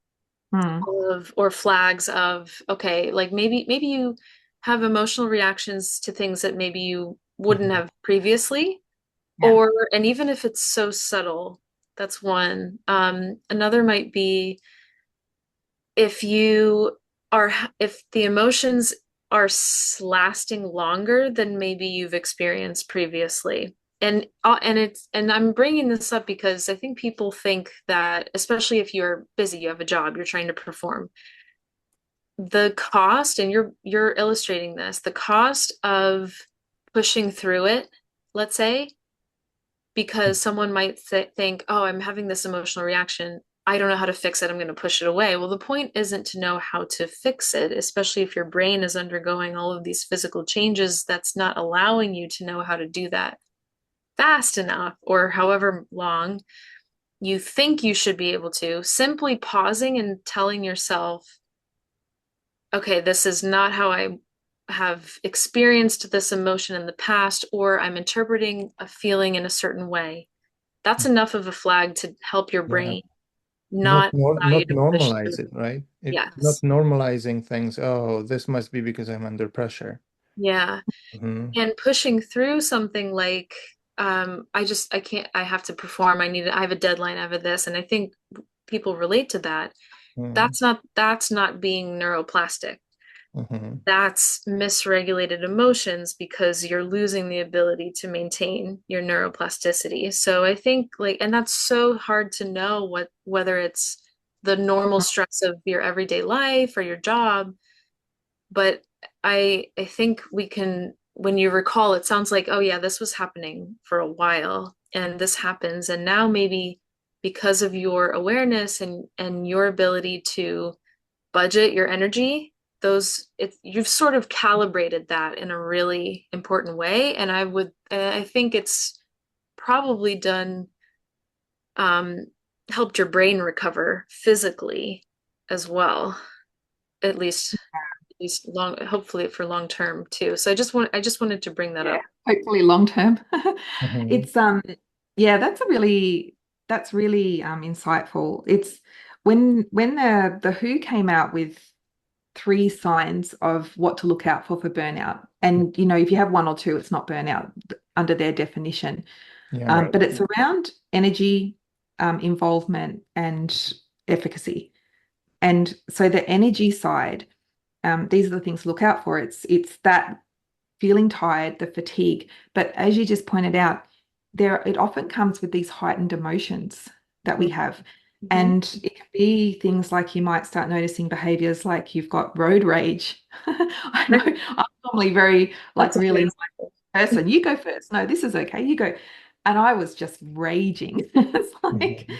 Mm. of or flags of, okay, like maybe you have emotional reactions to things that maybe you wouldn't Mhm. have previously, Yeah. or and even if it's so subtle, that's one. Another might be if you are if the emotions are lasting longer than maybe you've experienced previously. And I'm bringing this up because I think people think that, especially if you're busy, you have a job, you're trying to perform, the cost, and you're illustrating this, the cost of pushing through it, let's say, because someone might think, oh, I'm having this emotional reaction. I don't know how to fix it. I'm going to push it away. Well, the point isn't to know how to fix it, especially if your brain is undergoing all of these physical changes that's not allowing you to know how to do that fast enough or however long you think you should be able to. Simply pausing and telling yourself, okay, this is not how I have experienced this emotion in the past, or I'm interpreting a feeling in a certain way. That's enough of a flag to help your Yeah. brain not allow you Not to push through. normalize it, right? It not Yes. normalizing things. Oh, this must be because I'm under pressure. Yeah. Hmm. And pushing through something like, I can't, I have to perform. I have a deadline, I have this. And I think people relate to that. Hmm. That's not being neuroplastic. Hmm. That's misregulated emotions because you're losing the ability to maintain your neuroplasticity. So I think like, and that's so hard to know whether it's the normal stress of your everyday life or your job, but I think we can, when you recall, it sounds like, oh yeah, this was happening for a while and this happens. And now maybe because of your awareness and your ability to budget your energy, you've sort of calibrated that in a really important way. And I think it's probably done, um, helped your brain recover physically as well, at least long, hopefully for long term too. So I just wanted to bring that Yeah, up. hopefully long term. Hmm. It's yeah, that's really insightful. It's when the WHO came out with three signs of what to look out for burnout. And if you have one or two, it's not burnout under their definition. Yeah. But it's around energy, involvement, and efficacy. And so the energy side, these are the things to look out for. It's that feeling tired, the fatigue. But as you just pointed out, it often comes with these heightened emotions that we have. Mhm. And it can be things like you might start noticing behaviors like you've got road rage. I know I'm normally very like That's a really great nice person. You go first. No, this is okay. You go. And I was just raging. It's like, Mhm.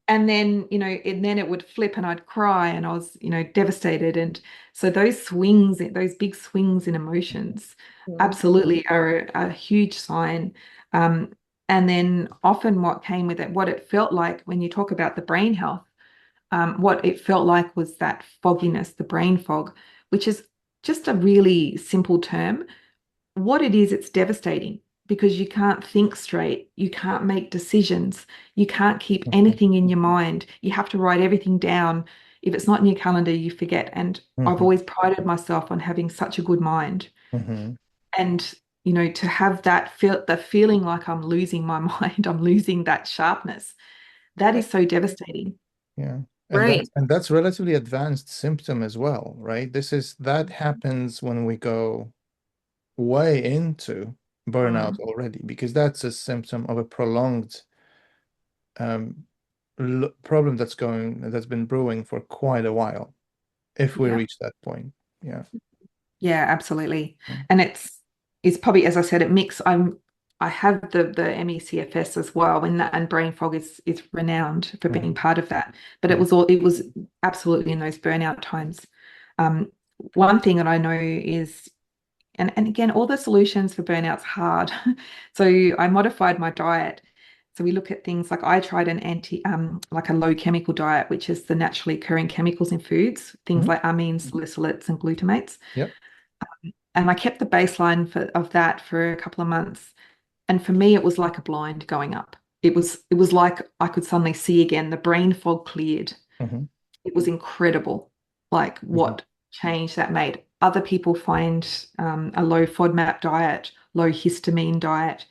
and then and then it would flip and I'd cry and I was devastated. And so those swings, those big swings in emotions example. absolutely are a huge sign. um, and then often what came with it, what it felt like when you talk about the brain health, what it felt like was that fogginess, the brain fog, which is just a really simple term. What it is, it's devastating because you can't think straight, you can't make decisions, you can't keep Mhm. anything in your mind. You have to write everything down. If it's not in your calendar, you forget. And I've Mhm. always prided myself on having such a good mind. Mhm. And to have the feeling like I'm losing my mind, I'm losing that sharpness. That Right. is so devastating. Yeah. Right. And that's relatively advanced symptom as well, right? That happens when we go way into burnout Mm. already, because that's a symptom of a prolonged um, problem that's been brewing for quite a while, if we Yeah. reach that point. Yeah. Yeah, absolutely. Mm. And it's probably, as I said, I have the MECFS as well, and that and brain fog is renowned for being Mhm. part of that. But Mhm. it was absolutely in those burnout times. Um, One thing that I know is, and again, all the solutions for burnout's hard. So I modified my diet. So we look at things like I tried an like a low chemical diet, which is the naturally occurring chemicals in foods, things Mhm. like amines, salicylates, and glutamates. Yep. And I kept the baseline of that for a couple of months. And for me, it was like a blind going up. It was like I could suddenly see again. The brain fog cleared. Mhm. It was incredible, like Mhm. what change that made. Other people find a low FODMAP diet, low histamine diet,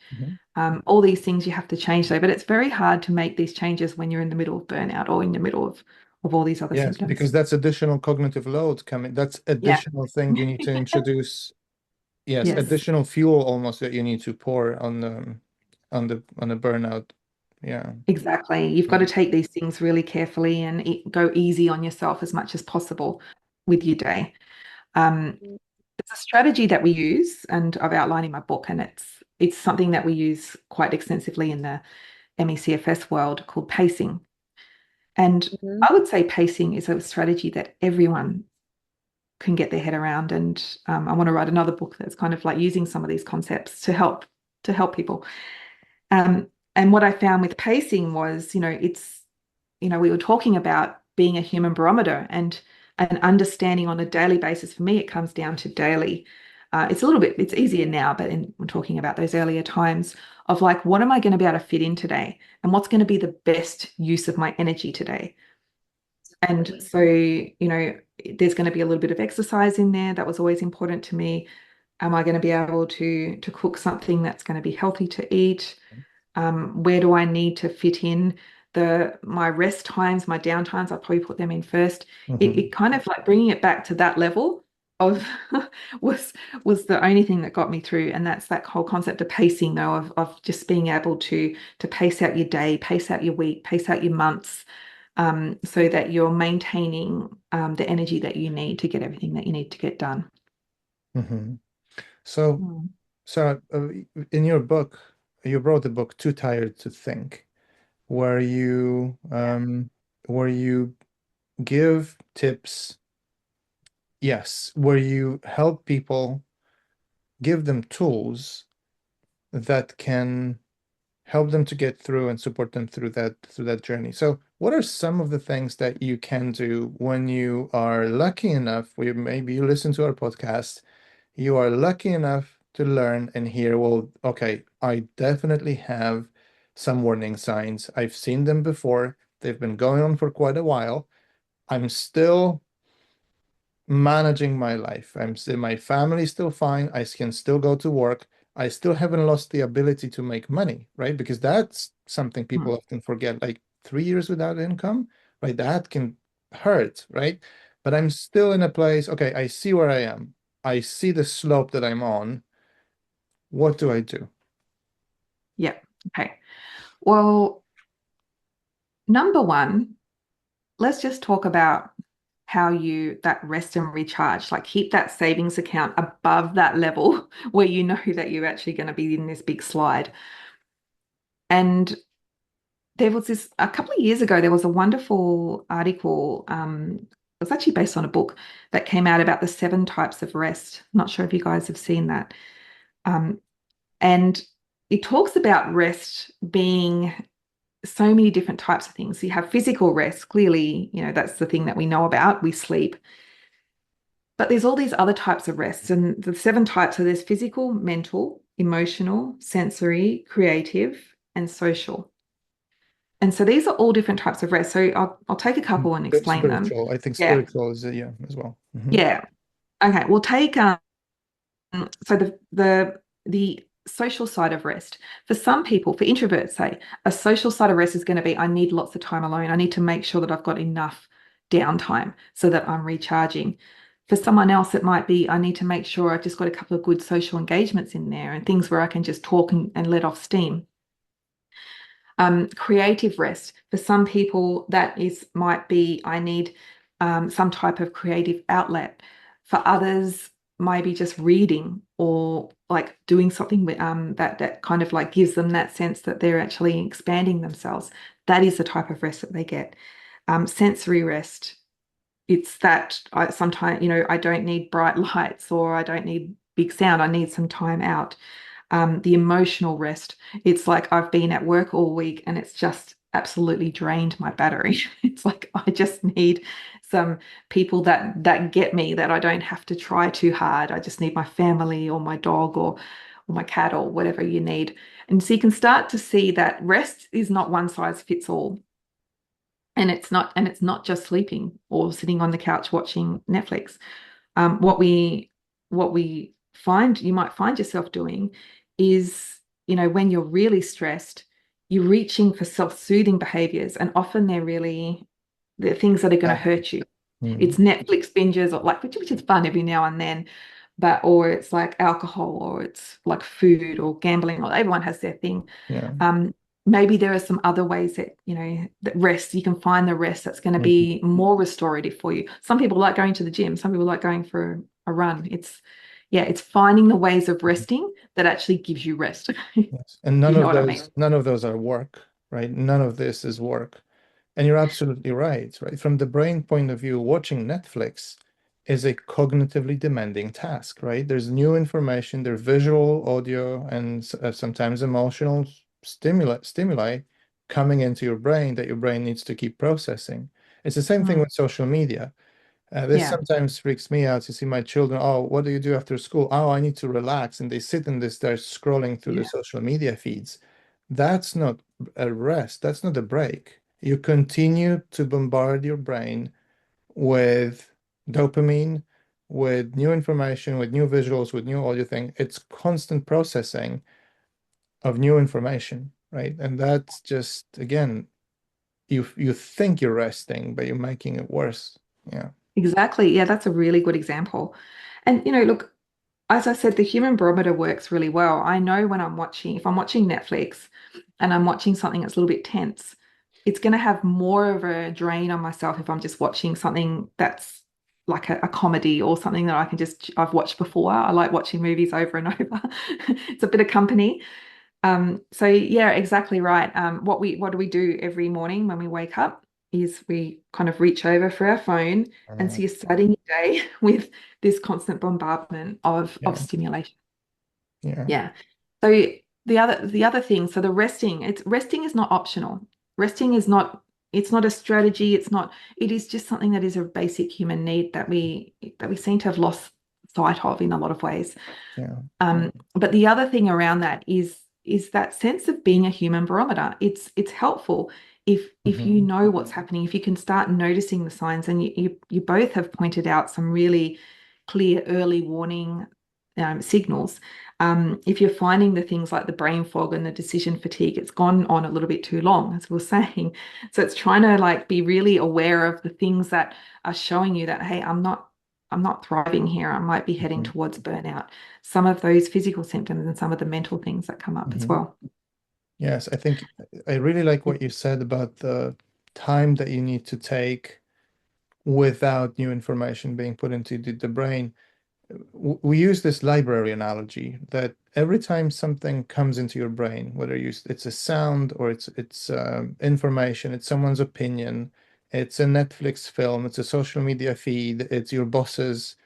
Mhm. all these things you have to change though. But it's very hard to make these changes when you're in the middle of burnout or in the middle of all these other Yes, symptoms. because that's additional cognitive load coming. That's Yeah. additional thing you need to introduce. Yes, Yes. additional fuel almost that you need to pour on the burnout. Yeah. Exactly. You've got Yeah. to take these things really carefully and go easy on yourself as much as possible with your day. It's a strategy that we use, and I've outlined in my book, and it's something that we use quite extensively in the MECFS world called pacing. And Mhm. I would say pacing is a strategy that everyone can get their head around. And I want to write another book that's kind of like using some of these concepts to help people. And what I found with pacing was, we were talking about being a human barometer and understanding on a daily basis. For me, it comes down to daily. It's easier now, but we're talking about those earlier times of like, what am I going to be able to fit in today? And what's going to be the best use of my energy today? And Absolutely. so, there's going to be a little bit of exercise in there. That was always important to me. Am I going to be able to cook something that's going to be healthy to eat? Where do I need to fit in my rest times, my down times? I'll probably put them in first. It Mhm. kind of like bringing it back to that level of was was the only thing that got me through, and that's that whole concept of pacing, though, of just being able to pace out your day, pace out your week, pace out your months, so that you're maintaining the energy that you need to get everything that you need to get done. Mhm. So, Mm. Sarah, in your book, you wrote the book Too Tired to Think, where you Yeah. where you give tips, yes, where you help people, give them tools that can help them to get through and support them through that journey. So, what are some of the things that you can do when you are lucky enough, where maybe you listen to our podcast, you are lucky enough to learn and hear, well, okay, I definitely have some warning signs. I've seen them before. They've been going on for quite a while. I'm still managing my life. My family's still fine. I can still go to work. I still haven't lost the ability to make money, right? Because that's something people Mm. often forget. Like 3 years without income, right? That can hurt, right? But I'm still in a place, okay, I see where I am. I see the slope that I'm on. What do I do? Yeah. Okay. Well, number one, let's just talk about how you that rest and recharge, like keep that savings account above that level where you know that you're actually going to be in this big slide. And there was a couple of years ago, there was a wonderful article. It was actually based on a book that came out about the 7 types of rest. I'm not sure if you guys have seen that. Um, and it talks about rest being so many different types of things. So you have physical rest, clearly, that's the thing that we know about. We sleep. But there's all these other types of rest, and the 7 types are there's physical, mental, emotional, sensory, creative, and social. And so these are all different types of rest. So I'll take a couple and explain them. Spiritual. I think Yeah. spiritual is, yeah, as well. Yeah. Okay. We'll take so the social side of rest. For some people, for introverts, say, a social side of rest is going to be I need lots of time alone. I need to make sure that I've got enough downtime so that I'm recharging. For someone else, it might be I need to make sure I've just got a couple of good social engagements in there and things where I can just talk and let off steam. Creative rest. For some people, that is might be I need some type of creative outlet. For others, maybe just reading or like doing something that kind of like gives them that sense that they're actually expanding themselves. That is the type of rest that they get. Sensory rest. It's that I sometimes, I don't need bright lights or I don't need big sound. I need some time out. The emotional rest. It's like I've been at work all week and it's just absolutely drained my battery. It's like I just need some people that get me, that I don't have to try too hard. I just need my family or my dog or my cat or whatever you need. And so you can start to see that rest is not one size fits all. And it's not just sleeping or sitting on the couch watching Netflix. What we find you might find yourself doing is, when you're really stressed, you're reaching for self-soothing behaviors, and often they're things that are going to Ah, hurt you. mm, It's Netflix binges, or like, which is fun every now and then, or it's like alcohol, or it's like food or gambling, or everyone has their thing. yeah. Um, Maybe there are some other ways that, that rest, you can find the rest that's going to Mhm. be more restorative for you. Some people like going to the gym, some people like going for a run. It's finding the ways of resting that actually gives you rest. Yes. And You know what I mean? none of those are work, right? None of this is work. And you're absolutely right? From the brain point of view, watching Netflix is a cognitively demanding task, right? There's new information, there's visual, audio, and sometimes emotional stimuli coming into your brain that your brain needs to keep processing. It's the same thing Mm, with social media. This yeah. sometimes freaks me out to see my children. Oh, what do you do after school? Oh, I need to relax. And they sit in this, they're scrolling through the Yeah. social media feeds. That's not a rest. That's not a break. You continue to bombard your brain with dopamine, with new information, with new visuals, with new audio thing. It's constant processing of new information, right? And that's just, again, you think you're resting, but you're making it worse. Yeah. Exactly. Yeah, that's a really good example. And look, as I said, the human barometer works really well. I know when if I'm watching Netflix and I'm watching something that's a little bit tense, it's going to have more of a drain on myself if I'm just watching something that's like a comedy or something that I've watched before. I like watching movies over and over. It's a bit of company. So yeah, exactly right. What do we do every morning when we wake up is we kind of reach over for our phone, and so Uh, you're starting your day with this constant bombardment of yeah. stimulation. Yeah. Yeah. So the other thing, so the resting is not optional. Resting is not it's not a strategy, it is just something that is a basic human need that we seem to have lost sight of in a lot of ways. Yeah. But the other thing around that is that sense of being a human barometer. It's helpful if you Hmm. know what's happening, if you can start noticing the signs, and you both have pointed out some really clear early warning signals. If you're finding the things like the brain fog and the decision fatigue, it's gone on a little bit too long, as we were saying. So it's trying to like be really aware of the things that are showing you that, hey, I'm not thriving here. I might be heading Hmm. towards burnout. Some of those physical symptoms and some of the mental things that come up as Hmm. well. Yes, I think I really like what you said about the time that you need to take without new information being put into the brain. We use this library analogy that every time something comes into your brain, whether it's a sound or it's information, it's someone's opinion, it's a Netflix film, it's a social media feed, it's your boss's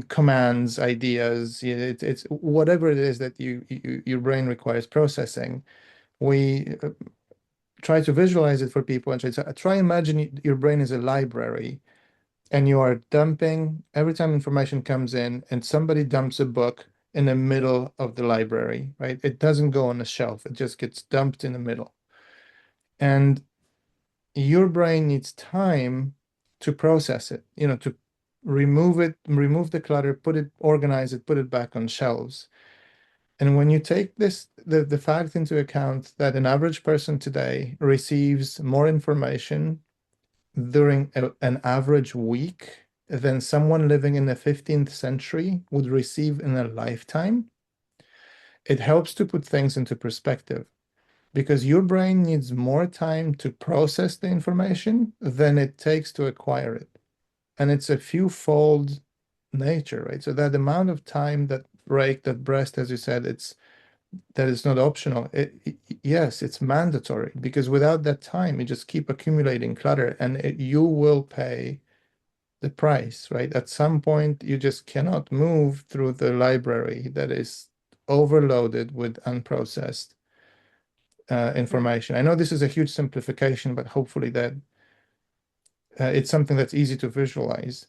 commands, ideas, it's whatever it is that your brain requires processing. We try to visualize it for people and try imagine your brain is a library and you are dumping every time information comes in and somebody dumps a book in the middle of the library, right? It doesn't go on a shelf, it just gets dumped in the middle. And your brain needs time to process it, to remove it, remove the clutter, organize it, put it back on shelves. And when you take the fact into account that an average person today receives more information during an average week than someone living in the 15th century would receive in a lifetime, it helps to put things into perspective because your brain needs more time to process the information than it takes to acquire it. And it's a few-fold nature, right? So that amount of time, that break, that rest, as you said, that is not optional. Yes, it's mandatory because without that time, you just keep accumulating clutter and you will pay the price, right? At some point, you just cannot move through the library that is overloaded with unprocessed information. I know this is a huge simplification, but hopefully that it's something that's easy to visualize.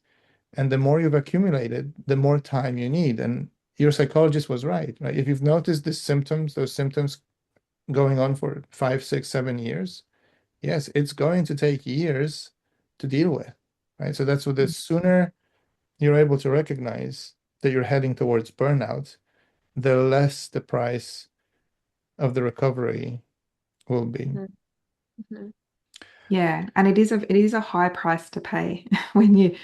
And the more you've accumulated, the more time you need. And your psychologist was right, right? If you've noticed those symptoms going on for 5, 6, 7 years, yes, it's going to take years to deal with, right? So that's what the sooner you're able to recognize that you're heading towards burnout, the less the price of the recovery will be. Mm-hmm. Yeah, and it is a high price to pay when you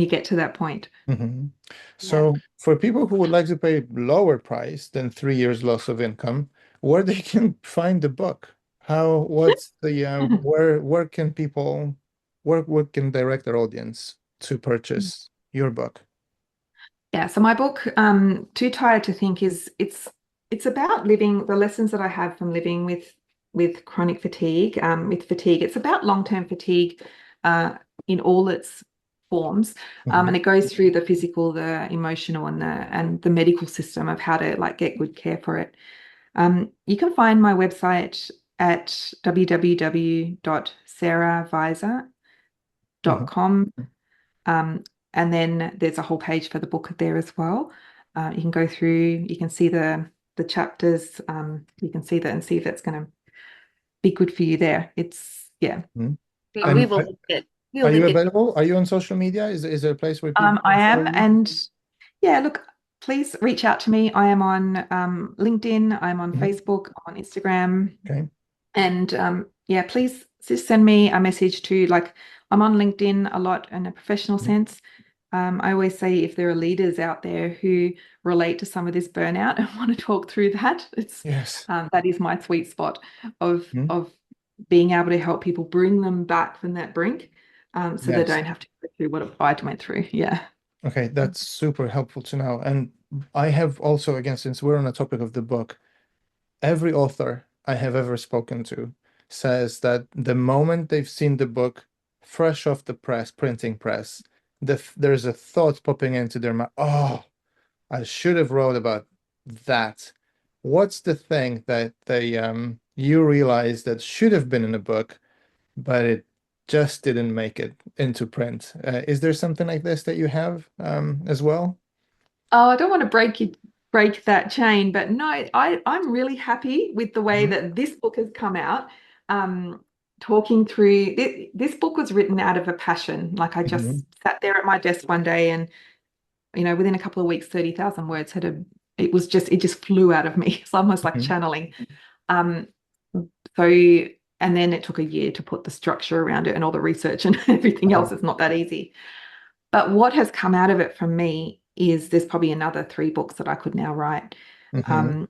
get to that point. Mhm. Yeah. So for people who would like to pay lower price than 3 years loss of income, where they can find the book? What's the where can people where can direct their audience to purchase your book? Yeah, so my book, Too Tired to Think, it's about living the lessons that I have from living with chronic fatigue, with fatigue. It's about long-term fatigue in all its forms. And Mhm. it goes through the physical, the emotional, and the medical system of how to like get good care for it. You can find my website at Mhm. www.sarahvisor.com. Um, and then there's a whole page for the book there as well. You can go through, you can see the chapters, you can see that and see if it's going to be good for you there. It's yeah. Mhm. We And will link it. We'll are you link it. available? Are you on social media? Is there a place where people I can follow am, you? and yeah, look, please reach out to me. I am on LinkedIn, I'm on Mhm. Facebook, I'm on Instagram, Okay. and yeah, please just send me a message to like I'm on LinkedIn a lot in a professional Mhm. sense. I always say if there are leaders out there who relate to some of this burnout and want to talk through that, it's Yes. that is my sweet spot of Mhm. of being able to help people bring them back from that brink, so they Yes. don't have to go through what I went through. Yeah. Okay, that's super helpful to know. And I have also, again, since we're on the topic of the book, every author I have ever spoken to says that the moment they've seen the book fresh off the press, printing press, there's a thought popping into their mind, oh, I should have wrote about that. What's the thing that you realize that should have been in a book, but it just didn't make it into print? Is there something like this that you have as well? Oh, I don't want to break that chain, but no, I'm really happy with the way Mhm. that this book has come out. Um, Talking through this book was written out of a passion. Like I just Mhm. sat there at my desk one day and within a couple of weeks, 30,000 words it just flew out of me. It's almost like Mhm. channeling. Um, so and then it took a year to put the structure around it and all the research and everything Uh-huh. else. It's not that easy. But what has come out of it from me is there's probably another 3 books that I could now write. Mhm. Um, Yeah.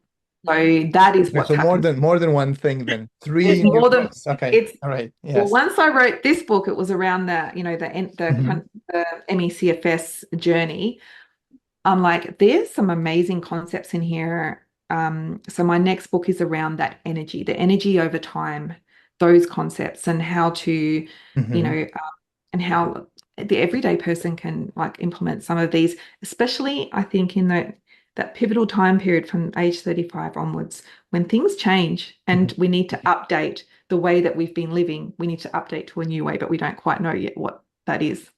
so that is Okay, what's so happened. more than one thing then. There's Three new more than books. Okay. it's All right. well, Yes. once I wrote this book, it was around Mhm. the MECFS journey. I'm like, there's some amazing concepts in here. So my next book is around that energy, the energy over time, those concepts, and how to, Mhm. and how the everyday person can like implement some of these, especially I think in that pivotal time period from age 35 onwards, when things change Mhm. and we need to update the way that we've been living, we need to update to a new way, but we don't quite know yet what that is.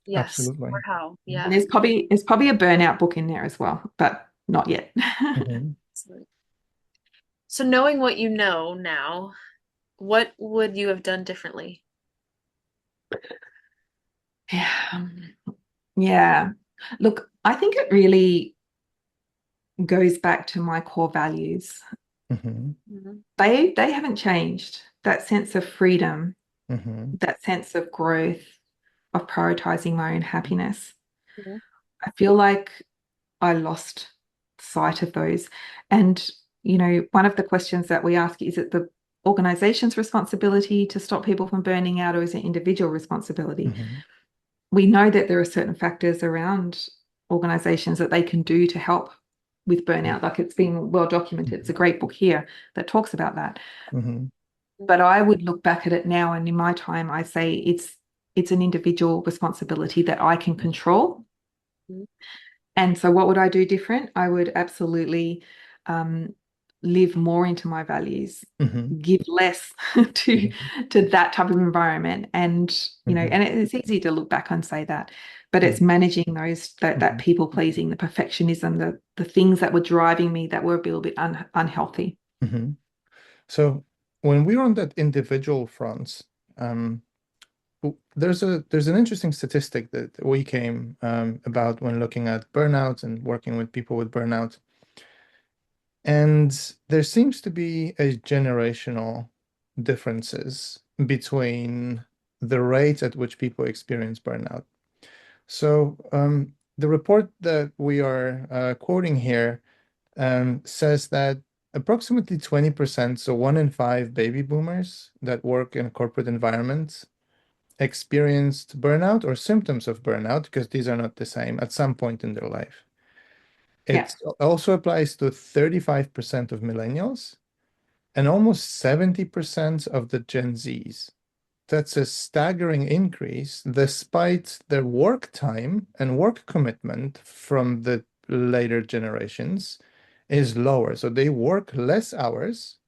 Yes. Or Absolutely. how. And Yeah. there's probably a burnout book in there as well, but not yet. Mhm. Absolutely. So knowing what you know now, what would you have done differently? Yeah. Yeah. Look, I think it really goes back to my core values. Mhm. Mhm. They haven't changed. That sense of freedom, Mm-hmm. that sense of growth, of prioritizing my own happiness. Mhm. I feel like I lost sight of those. And, one of the questions that we ask is it the organization's responsibility to stop people from burning out, or is it individual responsibility? Mm-hmm. We know that there are certain factors around organizations that they can do to help with burnout. Like, it's been well documented. It's a great book here that talks about that. Mm-hmm. But I would look back at it now, and in my time, I say it's an individual responsibility that I can control. Mhm. And so what would I do different? I would absolutely um, live more into my values, Mm-hmm. give less to to that type of environment. And, Mm-hmm. and it's easy to look back and say that, but it's Mm-hmm. managing those that people pleasing, the perfectionism, the things that were driving me that were a little bit unhealthy. Mm-hmm. So when we're on that individual front, um, there's an interesting statistic that we came about when looking at burnout and working with people with burnout. And there seems to be a generational differences between the rate at which people experience burnout. So the report that we are quoting here says that approximately 20%, so 1 in 5 baby boomers that work in corporate environments experienced burnout or symptoms of burnout, because these are not the same, at some point in their life. Yeah. It also applies to 35% of millennials and almost 70% of the Gen Zs. That's a staggering increase despite their work time and work commitment from the later generations is lower. So they work less hours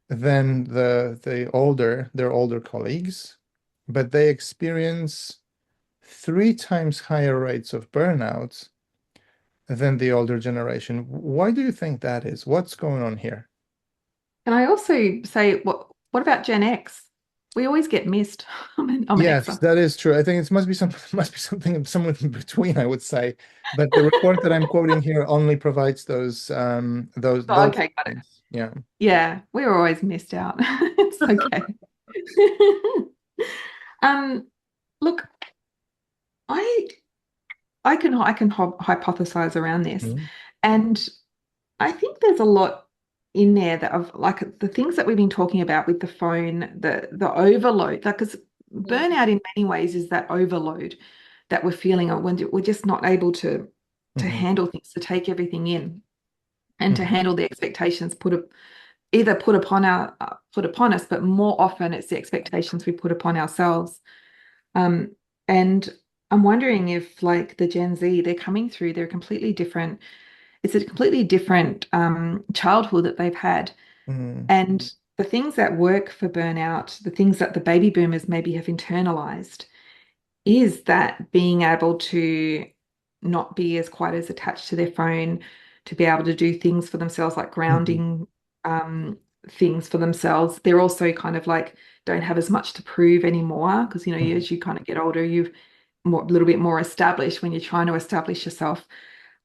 than their older colleagues, but they experience 3 times higher rates of burnout than the older generation. Why do you think that is? What's going on here? And I also say, what about Gen X? We always get missed. I'm an Yes, Xer. that is true. I think it must be some must be something somewhere in between, I would say. But the report that I'm quoting here only provides Oh, those okay, got it. points. Yeah. Yeah, we were always missed out. It's okay. Um, Look, I I can hypothesize around this, Mhm. and I think there's a lot in there that of like the things that we've been talking about with the phone, the overload, like because Mhm. burnout in many ways is that overload that we're feeling when we're just not able to Mhm. handle things, to take everything in, and to Mhm. handle the expectations either put upon us, but more often it's the expectations we put upon ourselves. Um, and I'm wondering if like the Gen Z, they're coming through, they're completely different. It's a completely different childhood that they've had. Mhm. And the things that work for burnout, the things that the baby boomers maybe have internalized, is that being able to not be as quite as attached to their phone, to be able to do things for themselves, like Mhm. grounding things for themselves. They're also kind of like don't have as much to prove anymore because, Mhm. as you kind of get older, you've a little bit more established when you're trying to establish yourself.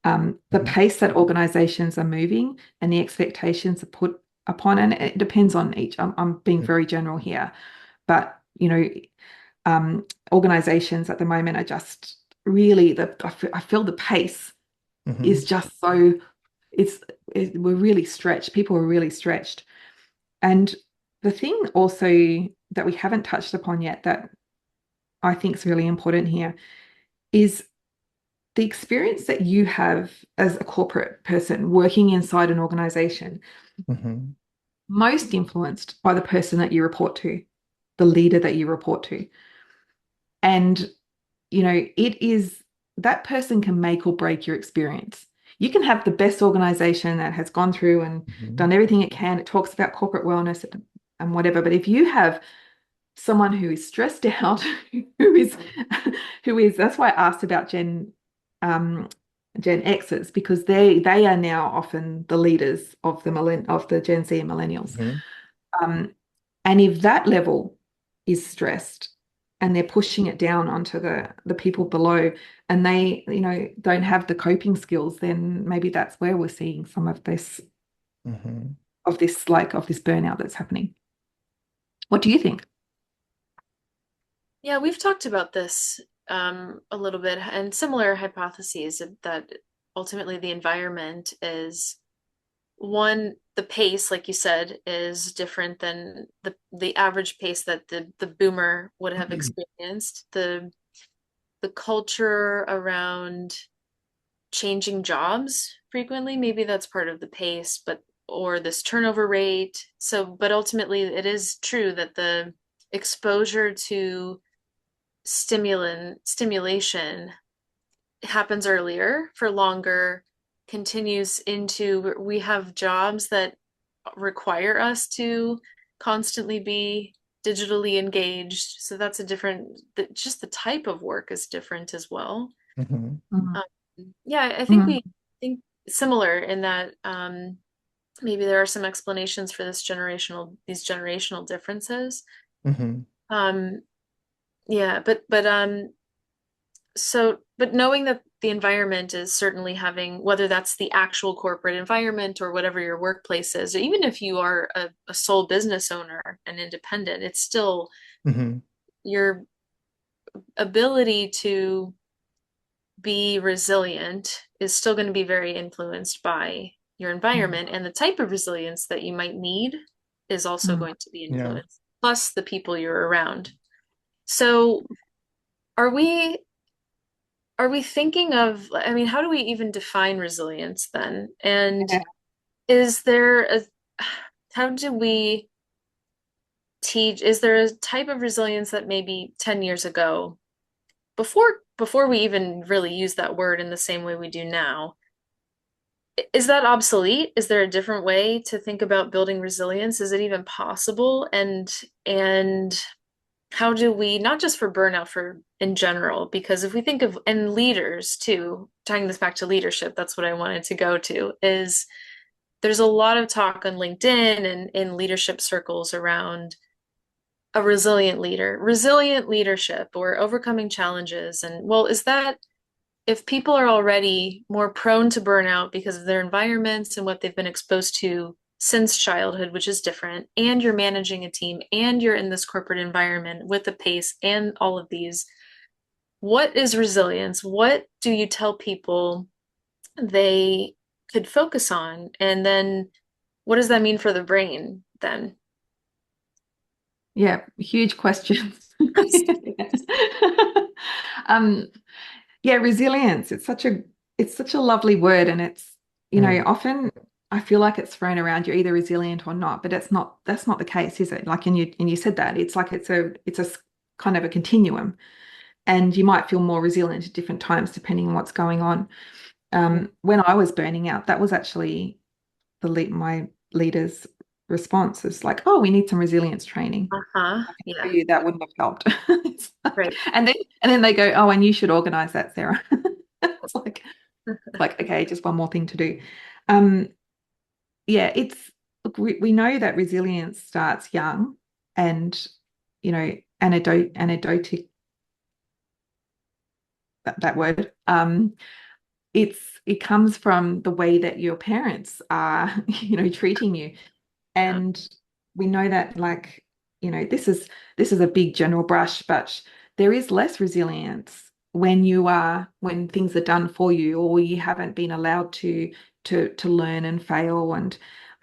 The Mhm. pace that organizations are moving and the expectations are put upon, and it depends on each. I'm being very general here, but organizations at the moment are just really I feel the pace is Mhm. just so it's we're really stretched. People are really stretched. And the thing also that we haven't touched upon yet that I think is really important here is the experience that you have as a corporate person working inside an organization, Mhm. most influenced by the person that you report to, the leader that you report to. And it is that person can make or break your experience. You can have the best organization that has gone through and Mhm. done everything it can. It talks about corporate wellness and whatever. But if you have someone who is stressed out, who is that's why I asked about um, Gen X's, because they are now often the leaders of the Gen Z and millennials. Mhm. Um, and if that level is stressed and they're pushing it down onto the people below and they, don't have the coping skills, then maybe that's where we're seeing some of Mhm. this burnout that's happening. What do you think? Yeah, we've talked about this a little bit and similar hypotheses that ultimately the environment is one, the pace, like you said, is different than the average pace that the boomer would have experienced. The culture around changing jobs frequently, maybe that's part of the pace, but or this turnover rate. So, but ultimately it is true that the exposure to stimulation happens earlier for longer, continues into we have jobs that require us to constantly be digitally engaged. So that's a different, just the type of work is different as well. Hmm. Mm. Um, yeah, I think Mm. we think similar in that maybe there are some explanations for these generational differences. Hmm. Um, yeah, but knowing that the environment is certainly having, whether that's the actual corporate environment or whatever your workplace is, or even if you are a sole business owner and independent, it's still Hmm. your ability to be resilient is still going to be very influenced by your environment, and the type of resilience that you might need is also Mm. going to be Yeah. influenced, plus the people you're around. So are we are we thinking of, I mean, how do we even define resilience then? And Yeah. is there a, how do we teach, is there a type of resilience that maybe 10 years ago, before we even really use that word in the same way we do now, is that obsolete? Is there a different way to think about building resilience? Is it even possible? And how do we, not just for burnout, for in general, because if we think of, and leaders too, tying this back to leadership, that's what I wanted to go to, is there's a lot of talk on LinkedIn and in leadership circles around a resilient leader, resilient leadership, or overcoming challenges. And well, is that, if people are already more prone to burnout because of their environments and what they've been exposed to since childhood, which is different, and you're managing a team and you're in this corporate environment with the pace and all of these, what is resilience? What do you tell people they could focus on? And then what does that mean for the brain then? Yeah, huge questions. Um, yeah, resilience. It's such a lovely word, and Mm. often I feel like it's thrown around, you're either resilient or not, but that's not the case, is it? Like, and you said that it's like kind of a continuum, and you might feel more resilient at different times depending on what's going on. When I was burning out, that was actually my leader's response is like, "Oh, we need some resilience training." Uh-huh. I can Yeah. tell you that wouldn't have helped. It's like, Right. and then they go, "Oh, and you should organize that, Sarah." It's like, okay, just one more thing to do. Um, yeah, look, we know that resilience starts young, and anecdotic, that word. It comes from the way that your parents are, treating you. Yeah. And we know that, like, this is a big general brush, but there is less resilience when things are done for you, or you haven't been allowed to learn and fail,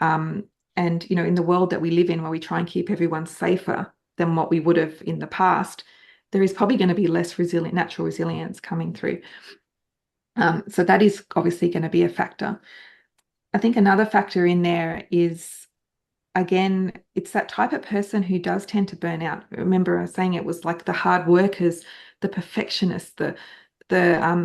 um in the world that we live in, where we try and keep everyone safer than what we would have in the past, there is probably going to be less resilient natural resilience coming through. So that is obviously going to be a factor. I think another factor in there is, again, it's that type of person who does tend to burn out. Remember, I was saying it was like the hard workers, the perfectionists, the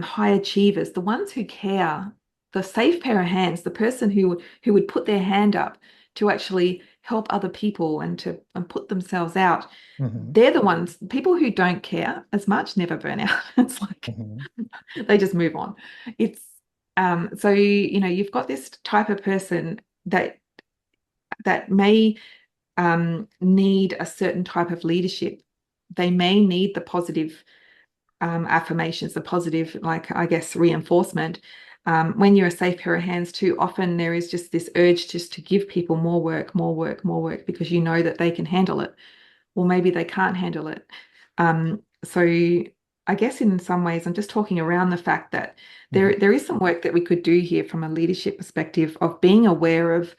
high achievers, the ones who care, the safe pair of hands, the person who would put their hand up to actually help other people and put themselves out. Hmm. They're the ones, people who don't care as much never burn out. It's like Hmm. they just move on. It's so you've got this type of person that may need a certain type of leadership. They may need the positive affirmations, the positive, like, I guess, reinforcement. When you're a safe pair of hands, too often there is just this urge just to give people more work, more work, more work, because you know that they can handle it, or maybe they can't handle it. so I guess in some ways, I'm just talking around the fact that Mhm. there is some work that we could do here from a leadership perspective of being aware of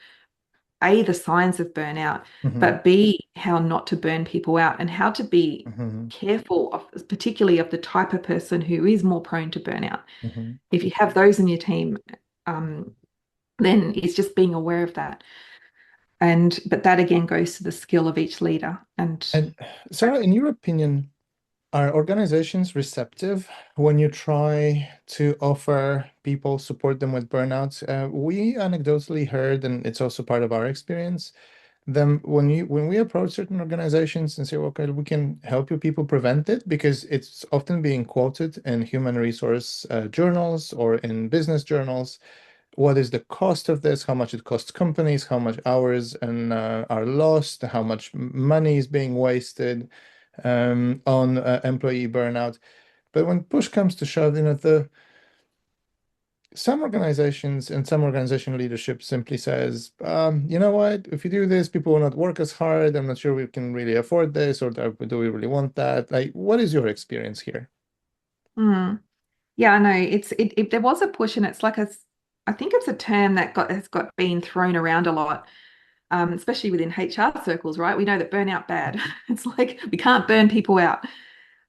A, the signs of burnout, Mhm. but B, how not to burn people out and how to be Mhm. careful of, particularly of the type of person who is more prone to burnout. Mhm. If you have those in your team, um, then it's just being aware of that. And but that again goes to the skill of each leader. And And Sarah, in your opinion, are organizations receptive when you try to offer people support them with burnout? We anecdotally heard, and it's also part of our experience, them when we approach certain organizations and say, okay, we can help you people prevent it because it's often being quoted in human resource journals or in business journals. What is the cost of this? How much it costs companies? How much hours and are lost? How much money is being wasted on employee burnout? But when push comes to shove, the some organizations and some organization leadership simply says, you know what, if you do this, people will not work as hard. I'm not sure we can really afford this, or do we really want that? Like, what is your experience here? mm, yeah, I know there was a push, and it's like I think it's a term that has got been thrown around a lot, especially within HR circles, right? We know that burnout bad. It's like we can't burn people out,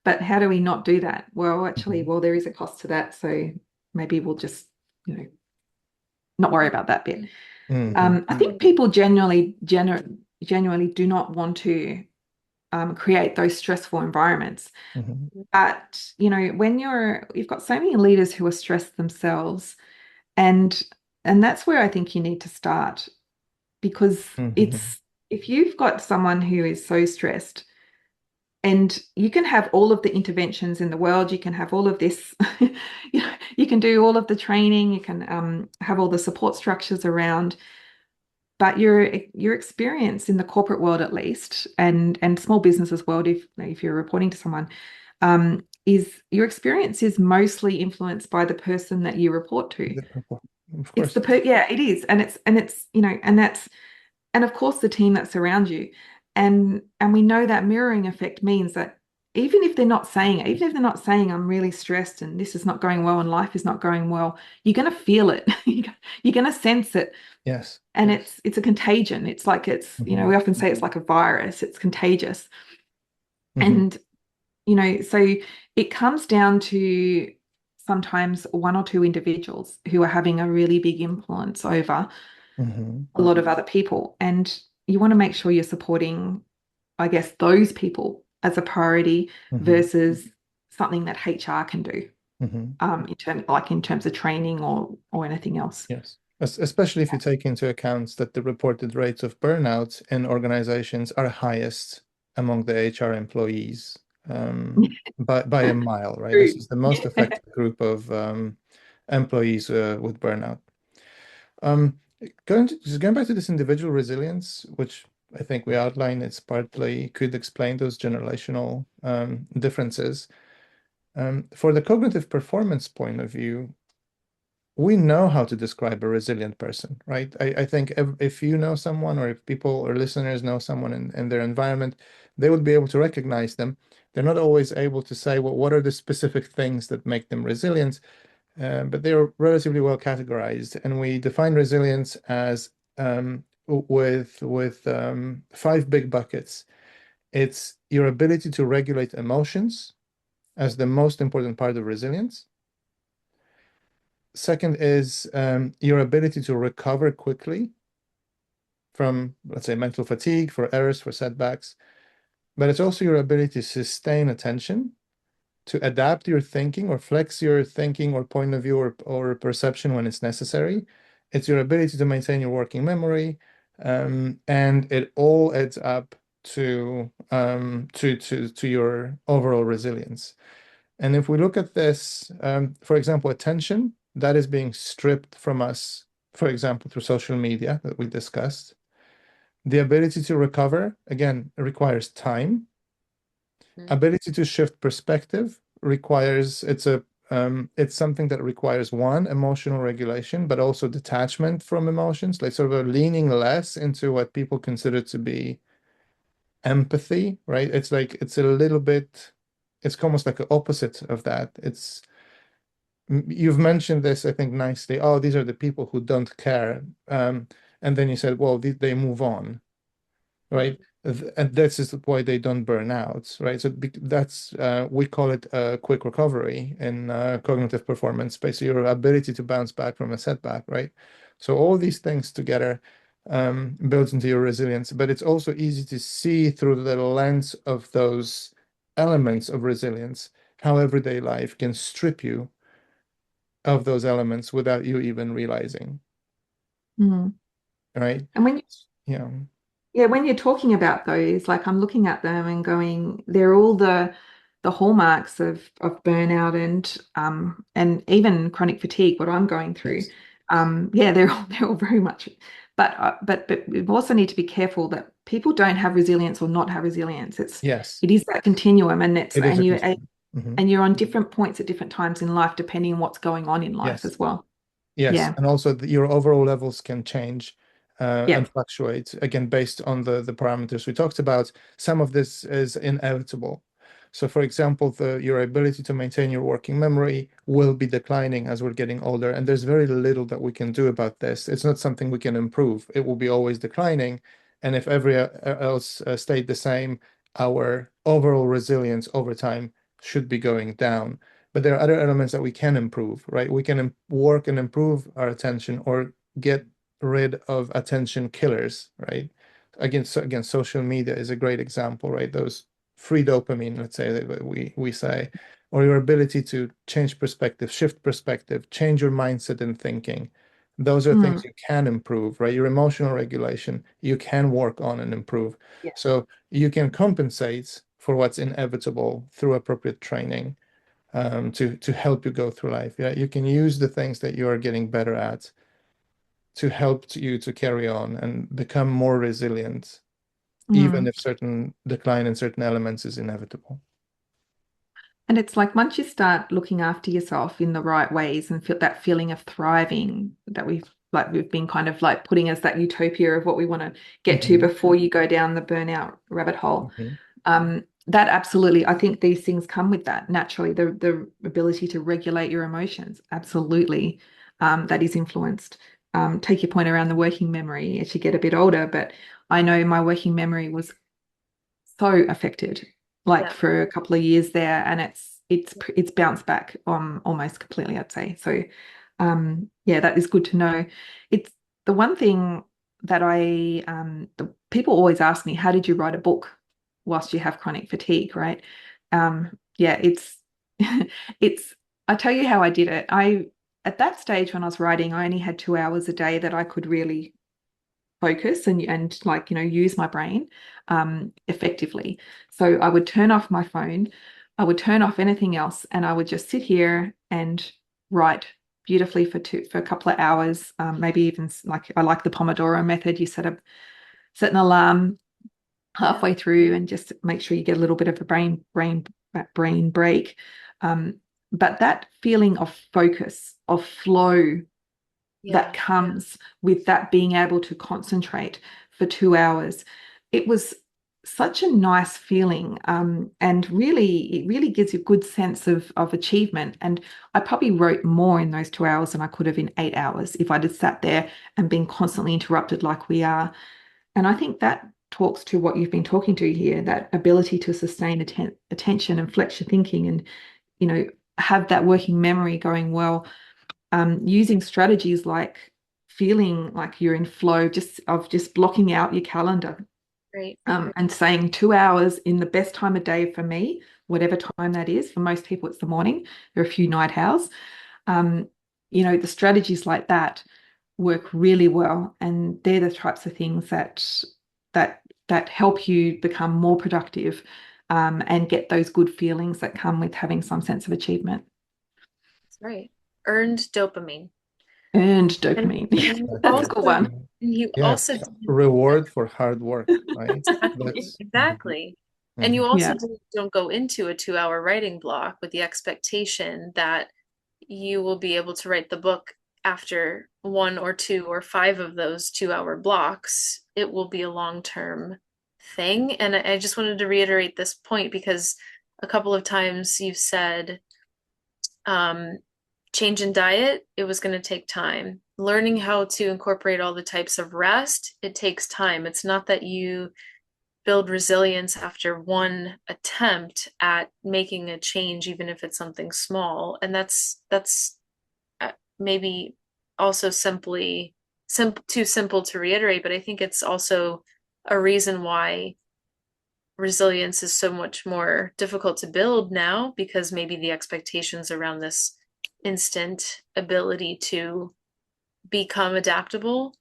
but how do we not do that? Well, actually, Mhm. well, there is a cost to that, so maybe we'll just, not worry about that bit. Mhm. I think people genuinely do not want to create those stressful environments. Mhm. But when you've got so many leaders who are stressed themselves, and that's where I think you need to start because Mhm. it's if you've got someone who is so stressed, and you can have all of the interventions in the world, you can have all of this, you can do all of the training, you can have all the support structures around, but your experience in the corporate world at least, and small businesses world, if you're reporting to someone, is your experience is mostly influenced by the person that you report to. Of It's course. yeah, it is, and it's and that's and of course the team that surrounds you, and we know that mirroring effect means that even if they're not saying I'm really stressed and this is not going well and life is not going well, you're going to feel it. You're going to sense it, Yes. and it's a contagion. It's like Mhm. we often say it's like a virus. It's contagious, Mhm. and so it comes down to sometimes one or two individuals who are having a really big influence over Mhm. a lot of other people. And you want to make sure you're supporting, I guess, those people as a priority Mhm. versus something that HR can do, Mhm. in terms of training or anything else. Yes. Especially if you take into account that the reported rates of burnout in organizations are highest among the HR employees by a mile, right? This True. is the most Yeah. affected group of employees with burnout. Um, just going back to this individual resilience, which I think we outlined, it's partly could explain those generational differences. For the cognitive performance point of view, we know how to describe a resilient person, right? I think if you know someone or if people or listeners know someone in their environment, they would be able to recognize them. They're not always able to say, well, what are the specific things that make them resilient? But they're relatively well categorized. And we define resilience as with five big buckets. It's your ability to regulate emotions as the most important part of resilience. Second is your ability to recover quickly from, let's say, mental fatigue, for errors, for setbacks. But it's also your ability to sustain attention, to adapt your thinking or flex your thinking or point of view or perception when it's necessary. It's your ability to maintain your working memory. And it all adds up to your overall resilience. And if we look at this, for example, attention, that is being stripped from us, for example, through social media that we discussed. The ability to recover, again, requires time. Mm. Ability to shift perspective requires, it's something that requires one, emotional regulation, but also detachment from emotions, like sort of leaning less into what people consider to be empathy, right? It's like, it's a little bit it's almost like the opposite of that. You've mentioned this, I think, nicely. Oh, these are the people who don't care. And then you said, well, they move on, right? And this is why they don't burn out, right? So that's we call it a quick recovery in cognitive performance space. So your ability to bounce back from a setback, right? So all these things together builds into your resilience, but it's also easy to see through the lens of those elements of resilience, how everyday life can strip you of those elements without you even realizing, Mm. right? And when you Yeah. Yeah, when you're talking about those, like I'm looking at them and going, they're all the hallmarks of burnout and even chronic fatigue, what I'm going through. Yes. Yeah, they're all very much, but we also need to be careful that people don't have resilience or not have resilience. Yes. It is that continuum, and it's It is and a you continuum. Hmm. and you're on different points at different times in life, depending on what's going on in life Yes. as well. Yes, Yeah, and also your overall levels can change yeah, and fluctuate again based on the parameters we talked about. Some of this is inevitable. So, for example, your ability to maintain your working memory will be declining as we're getting older, and there's very little that we can do about this. It's not something we can improve. It will be always declining, and if every else stayed the same, our overall resilience over time should be going down. But there are other elements that we can improve, right? We can work and improve our attention or get rid of attention killers, right? Again, social media is a great example, right? Those free dopamine, let's say that we say, or your ability to change perspective, shift perspective, change your mindset and thinking. Those are mm, things you can improve, right? Your emotional regulation, you can work on and improve. yeah. So you can compensate for what's inevitable through appropriate training to help you go through life. Yeah, you can use the things that you are getting better at to help you to carry on and become more resilient, even Mm. if certain decline in certain elements is inevitable. And it's like once you start looking after yourself in the right ways and feel that feeling of thriving that we've been kind of like putting as that utopia of what we want to get to Hmm. before you go down the burnout rabbit hole. Hmm. That absolutely, I think these things come with that naturally, the ability to regulate your emotions. Absolutely. That is influenced. Take your point around the working memory as you get a bit older, but I know my working memory was so affected, like Yeah. for a couple of years there, and it's bounced back almost completely, I'd say. So, yeah, that is good to know. It's the one thing that the people always ask me, how did you write a book whilst you have chronic fatigue, right? Yeah, it's I tell you how I did it. I At that stage when I was writing, I only had 2 hours a day that I could really focus and like use my brain effectively. So I would turn off my phone, I would turn off anything else, and I would just sit here and write beautifully for a couple of hours, maybe even like I like the Pomodoro method. You set an alarm Yeah. halfway through and just make sure you get a little bit of a brain break. Um, but that feeling of focus, of flow that Yeah. comes with that being able to concentrate for 2 hours. It was such a nice feeling, and it really gives you a good sense of achievement. And I probably wrote more in those 2 hours than I could have in 8 hours if I'd have sat there and been constantly interrupted like we are. And I think that talks to what you've been talking to here, that ability to sustain attention and flex your thinking and, you know, have that working memory going well, using strategies like feeling like you're in flow, just blocking out your calendar, Great. and saying 2 hours in the best time of day for me, whatever time that is. For most people, it's the morning. There are a few night owls. Um, the strategies like that work really well, and they're the types of things that that help you become more productive, and get those good feelings that come with having some sense of achievement. That's right. Earned dopamine. Earned And dopamine. and you That's a Exactly. good also one. you Yeah, also didn't reward for hard work, right? exactly, That's mhm, exactly. And mhm. you also Yeah. don't go into a 2 hour writing block with the expectation that you will be able to write the book after one or two or five of those 2 hour blocks. It will be a long term thing. And I just wanted to reiterate this point because a couple of times you've said, change in diet, it was going to take time. Learning how to incorporate all the types of rest, it takes time. It's not that you build resilience after one attempt at making a change, even if it's something small. And that's maybe also too simple to reiterate, but I think it's also a reason why resilience is so much more difficult to build now, because maybe the expectations around this instant ability to become adaptable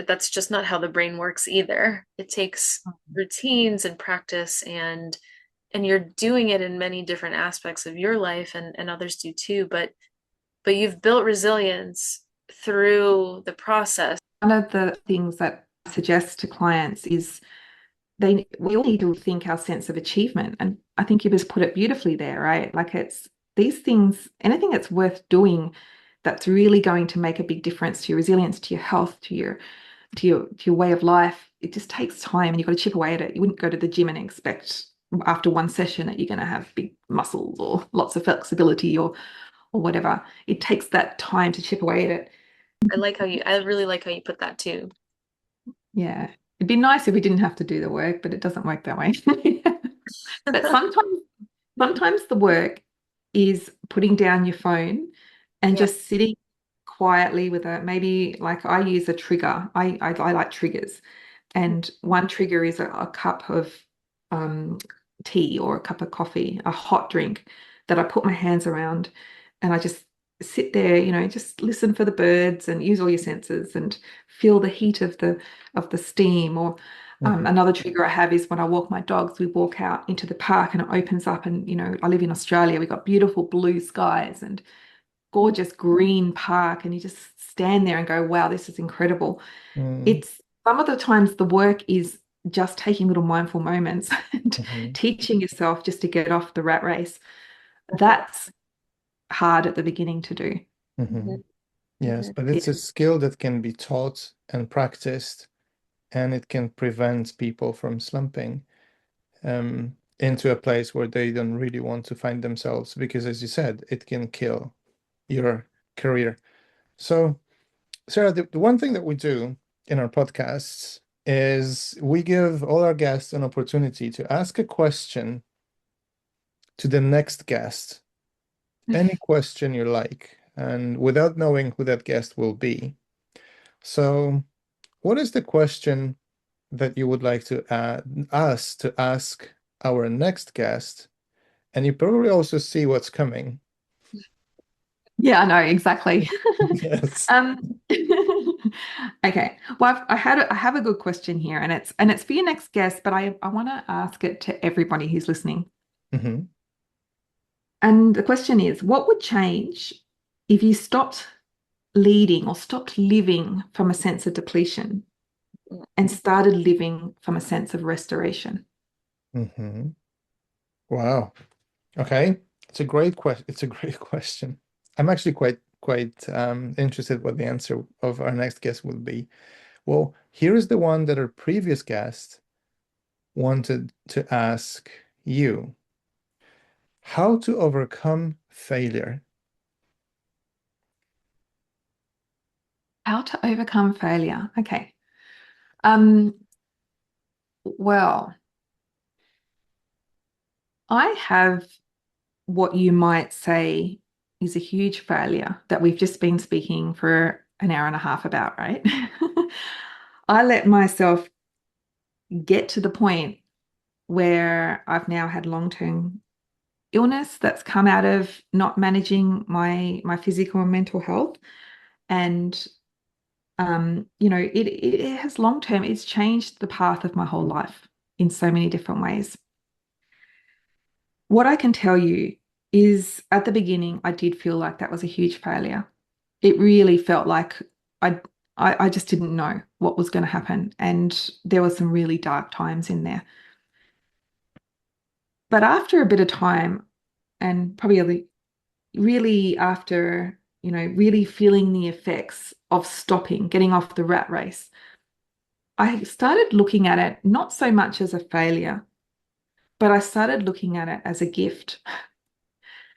that's just not how the brain works either. It takes routines and practice, and you're doing it in many different aspects of your life, and others do too, but you've built resilience through the process. One of the things that I suggest to clients is we all need to think our sense of achievement. And I think you just put it beautifully there, right? Like it's these things, anything that's worth doing that's really going to make a big difference to your resilience, to your health, to your way of life. It just takes time and you've got to chip away at it. You wouldn't go to the gym and expect after one session that you're going to have big muscles or lots of flexibility or whatever. It takes that time to chip away at it. I really like how you put that too. Yeah. It'd be nice if we didn't have to do the work, but it doesn't work that way. But sometimes the work is putting down your phone and Yeah. just sitting quietly with maybe like I use a trigger. I like triggers. And one trigger is a cup of um, tea or a cup of coffee, a hot drink that I put my hands around and I just sit there, just listen for the birds and use all your senses and feel the heat of the steam. Or another trigger I have is when I walk my dogs, we walk out into the park and it opens up and, I live in Australia, we've got beautiful blue skies and gorgeous green park and you just stand there and go, wow, this is incredible. Mm. It's some of the times the work is just taking little mindful moments and Mhm. teaching yourself just to get off the rat race. That's hard at the beginning to do. Mhm. Yes, Mhm. but it's a skill that can be taught and practiced, and it can prevent people from slumping into a place where they don't really want to find themselves, because, as you said, it can kill your career. So, Sarah, the one thing that we do in our podcasts is we give all our guests an opportunity to ask a question to the next guest, any question you like, and without knowing who that guest will be. So, what is the question that you would like to us to ask our next guest? And you probably also see what's coming. Yeah, I know, exactly. Yes. Um, okay. Well, I have a good question here, and it's for your next guest, but I want to ask it to everybody who's listening. Hmm. And the question is, what would change if you stopped leading or stopped living from a sense of depletion and started living from a sense of restoration? Hmm. Wow. Okay. It's a great question. It's a great question. I'm actually quite interested what the answer of our next guest will be. Well, here is the one that our previous guest wanted to ask you. How to overcome failure. How to overcome failure. Okay. Um, well, I have what you might say is a huge failure that we've just been speaking for an hour and a half about, right? I let myself get to the point where I've now had long-term illness that's come out of not managing my physical and mental health. And it has long-term, it's changed the path of my whole life in so many different ways. What I can tell you is at the beginning, I did feel like that was a huge failure. It really felt like I I just didn't know what was going to happen. And there were some really dark times in there. But after a bit of time, and probably really after, really feeling the effects of stopping, getting off the rat race, I started looking at it not so much as a failure, but I started looking at it as a gift.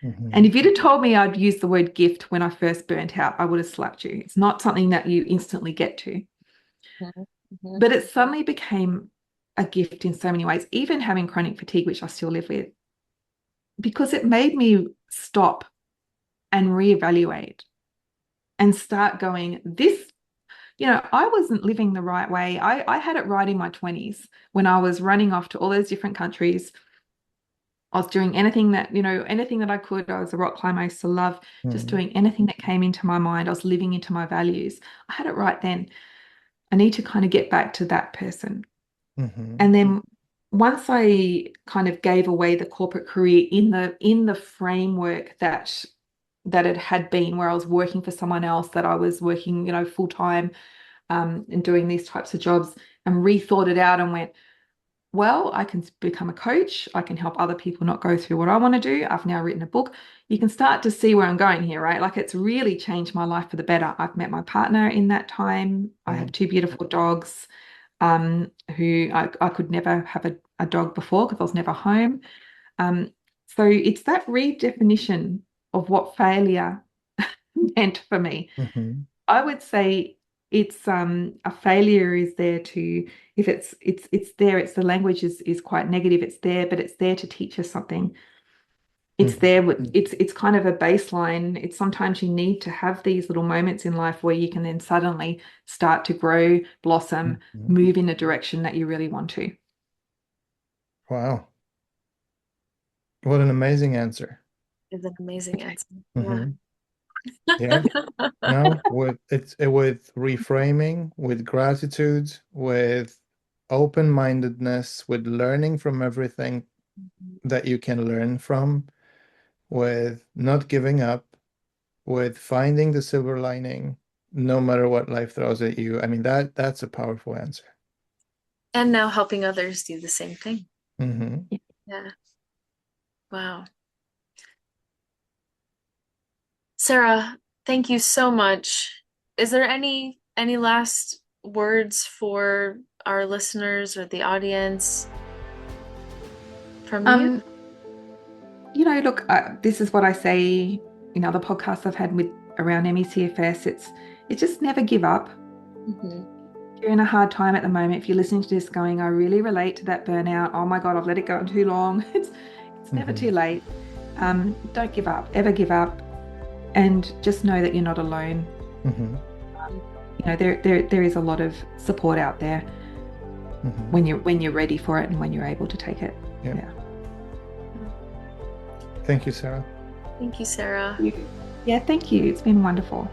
Mm-hmm. And if you'd have told me I'd use the word gift when I first burnt out, I would have slapped you. It's not something that you instantly get to. Mm-hmm. But it suddenly became a gift in so many ways, even having chronic fatigue, which I still live with, because it made me stop and reevaluate and start going, this, I wasn't living the right way. I had it right in my 20s when I was running off to all those different countries. I was doing anything that, anything that I could. I was a rock climber. I used to love just Mm-hmm. doing anything that came into my mind. I was living into my values. I had it right then. I need to kind of get back to that person. Mm-hmm. And then once I kind of gave away the corporate career in the framework that it had been, where I was working for someone else, that I was working, full time, and doing these types of jobs, and rethought it out and went, well, I can become a coach. I can help other people not go through what I want to do. I've now written a book. You can start to see where I'm going here, right? Like, it's really changed my life for the better. I've met my partner in that time. I have two beautiful dogs, who I could never have a dog before because I was never home. Um, so it's that redefinition of what failure meant for me. Mm-hmm. I would say it's a failure is there to, if it's there, it's the language is quite negative. It's there, but it's there to teach us something. It's Mm-hmm. there with it's kind of a baseline. It's sometimes you need to have these little moments in life where you can then suddenly start to grow, blossom, Mm-hmm. move in a direction that you really want to. Wow. What an amazing answer. Is an amazing answer. Yeah. Mm-hmm. Yeah. No, with reframing, with gratitude, with open-mindedness, with learning from everything that you can learn from, with not giving up, with finding the silver lining, no matter what life throws at you. I mean, that's a powerful answer. And now helping others do the same thing. Mm-hmm. Yeah. Wow. Sarah, thank you so much. Is there any last words for our listeners or the audience from you? Look, this is what I say in other podcasts I've had with around MECFS. It's just never give up. Mhm. If you're in a hard time at the moment, if you're listening to this going, I really relate to that burnout. Oh my God, I've let it go on too long. It's never Mm-hmm. too late. Don't give up, ever give up, and just know that you're not alone. Mm-hmm. There is a lot of support out there Mm-hmm. when you're ready for it and when you're able to take it. Yeah. Yeah. Thank you, Sarah. Thank you, Sarah. Yeah, thank you. It's been wonderful.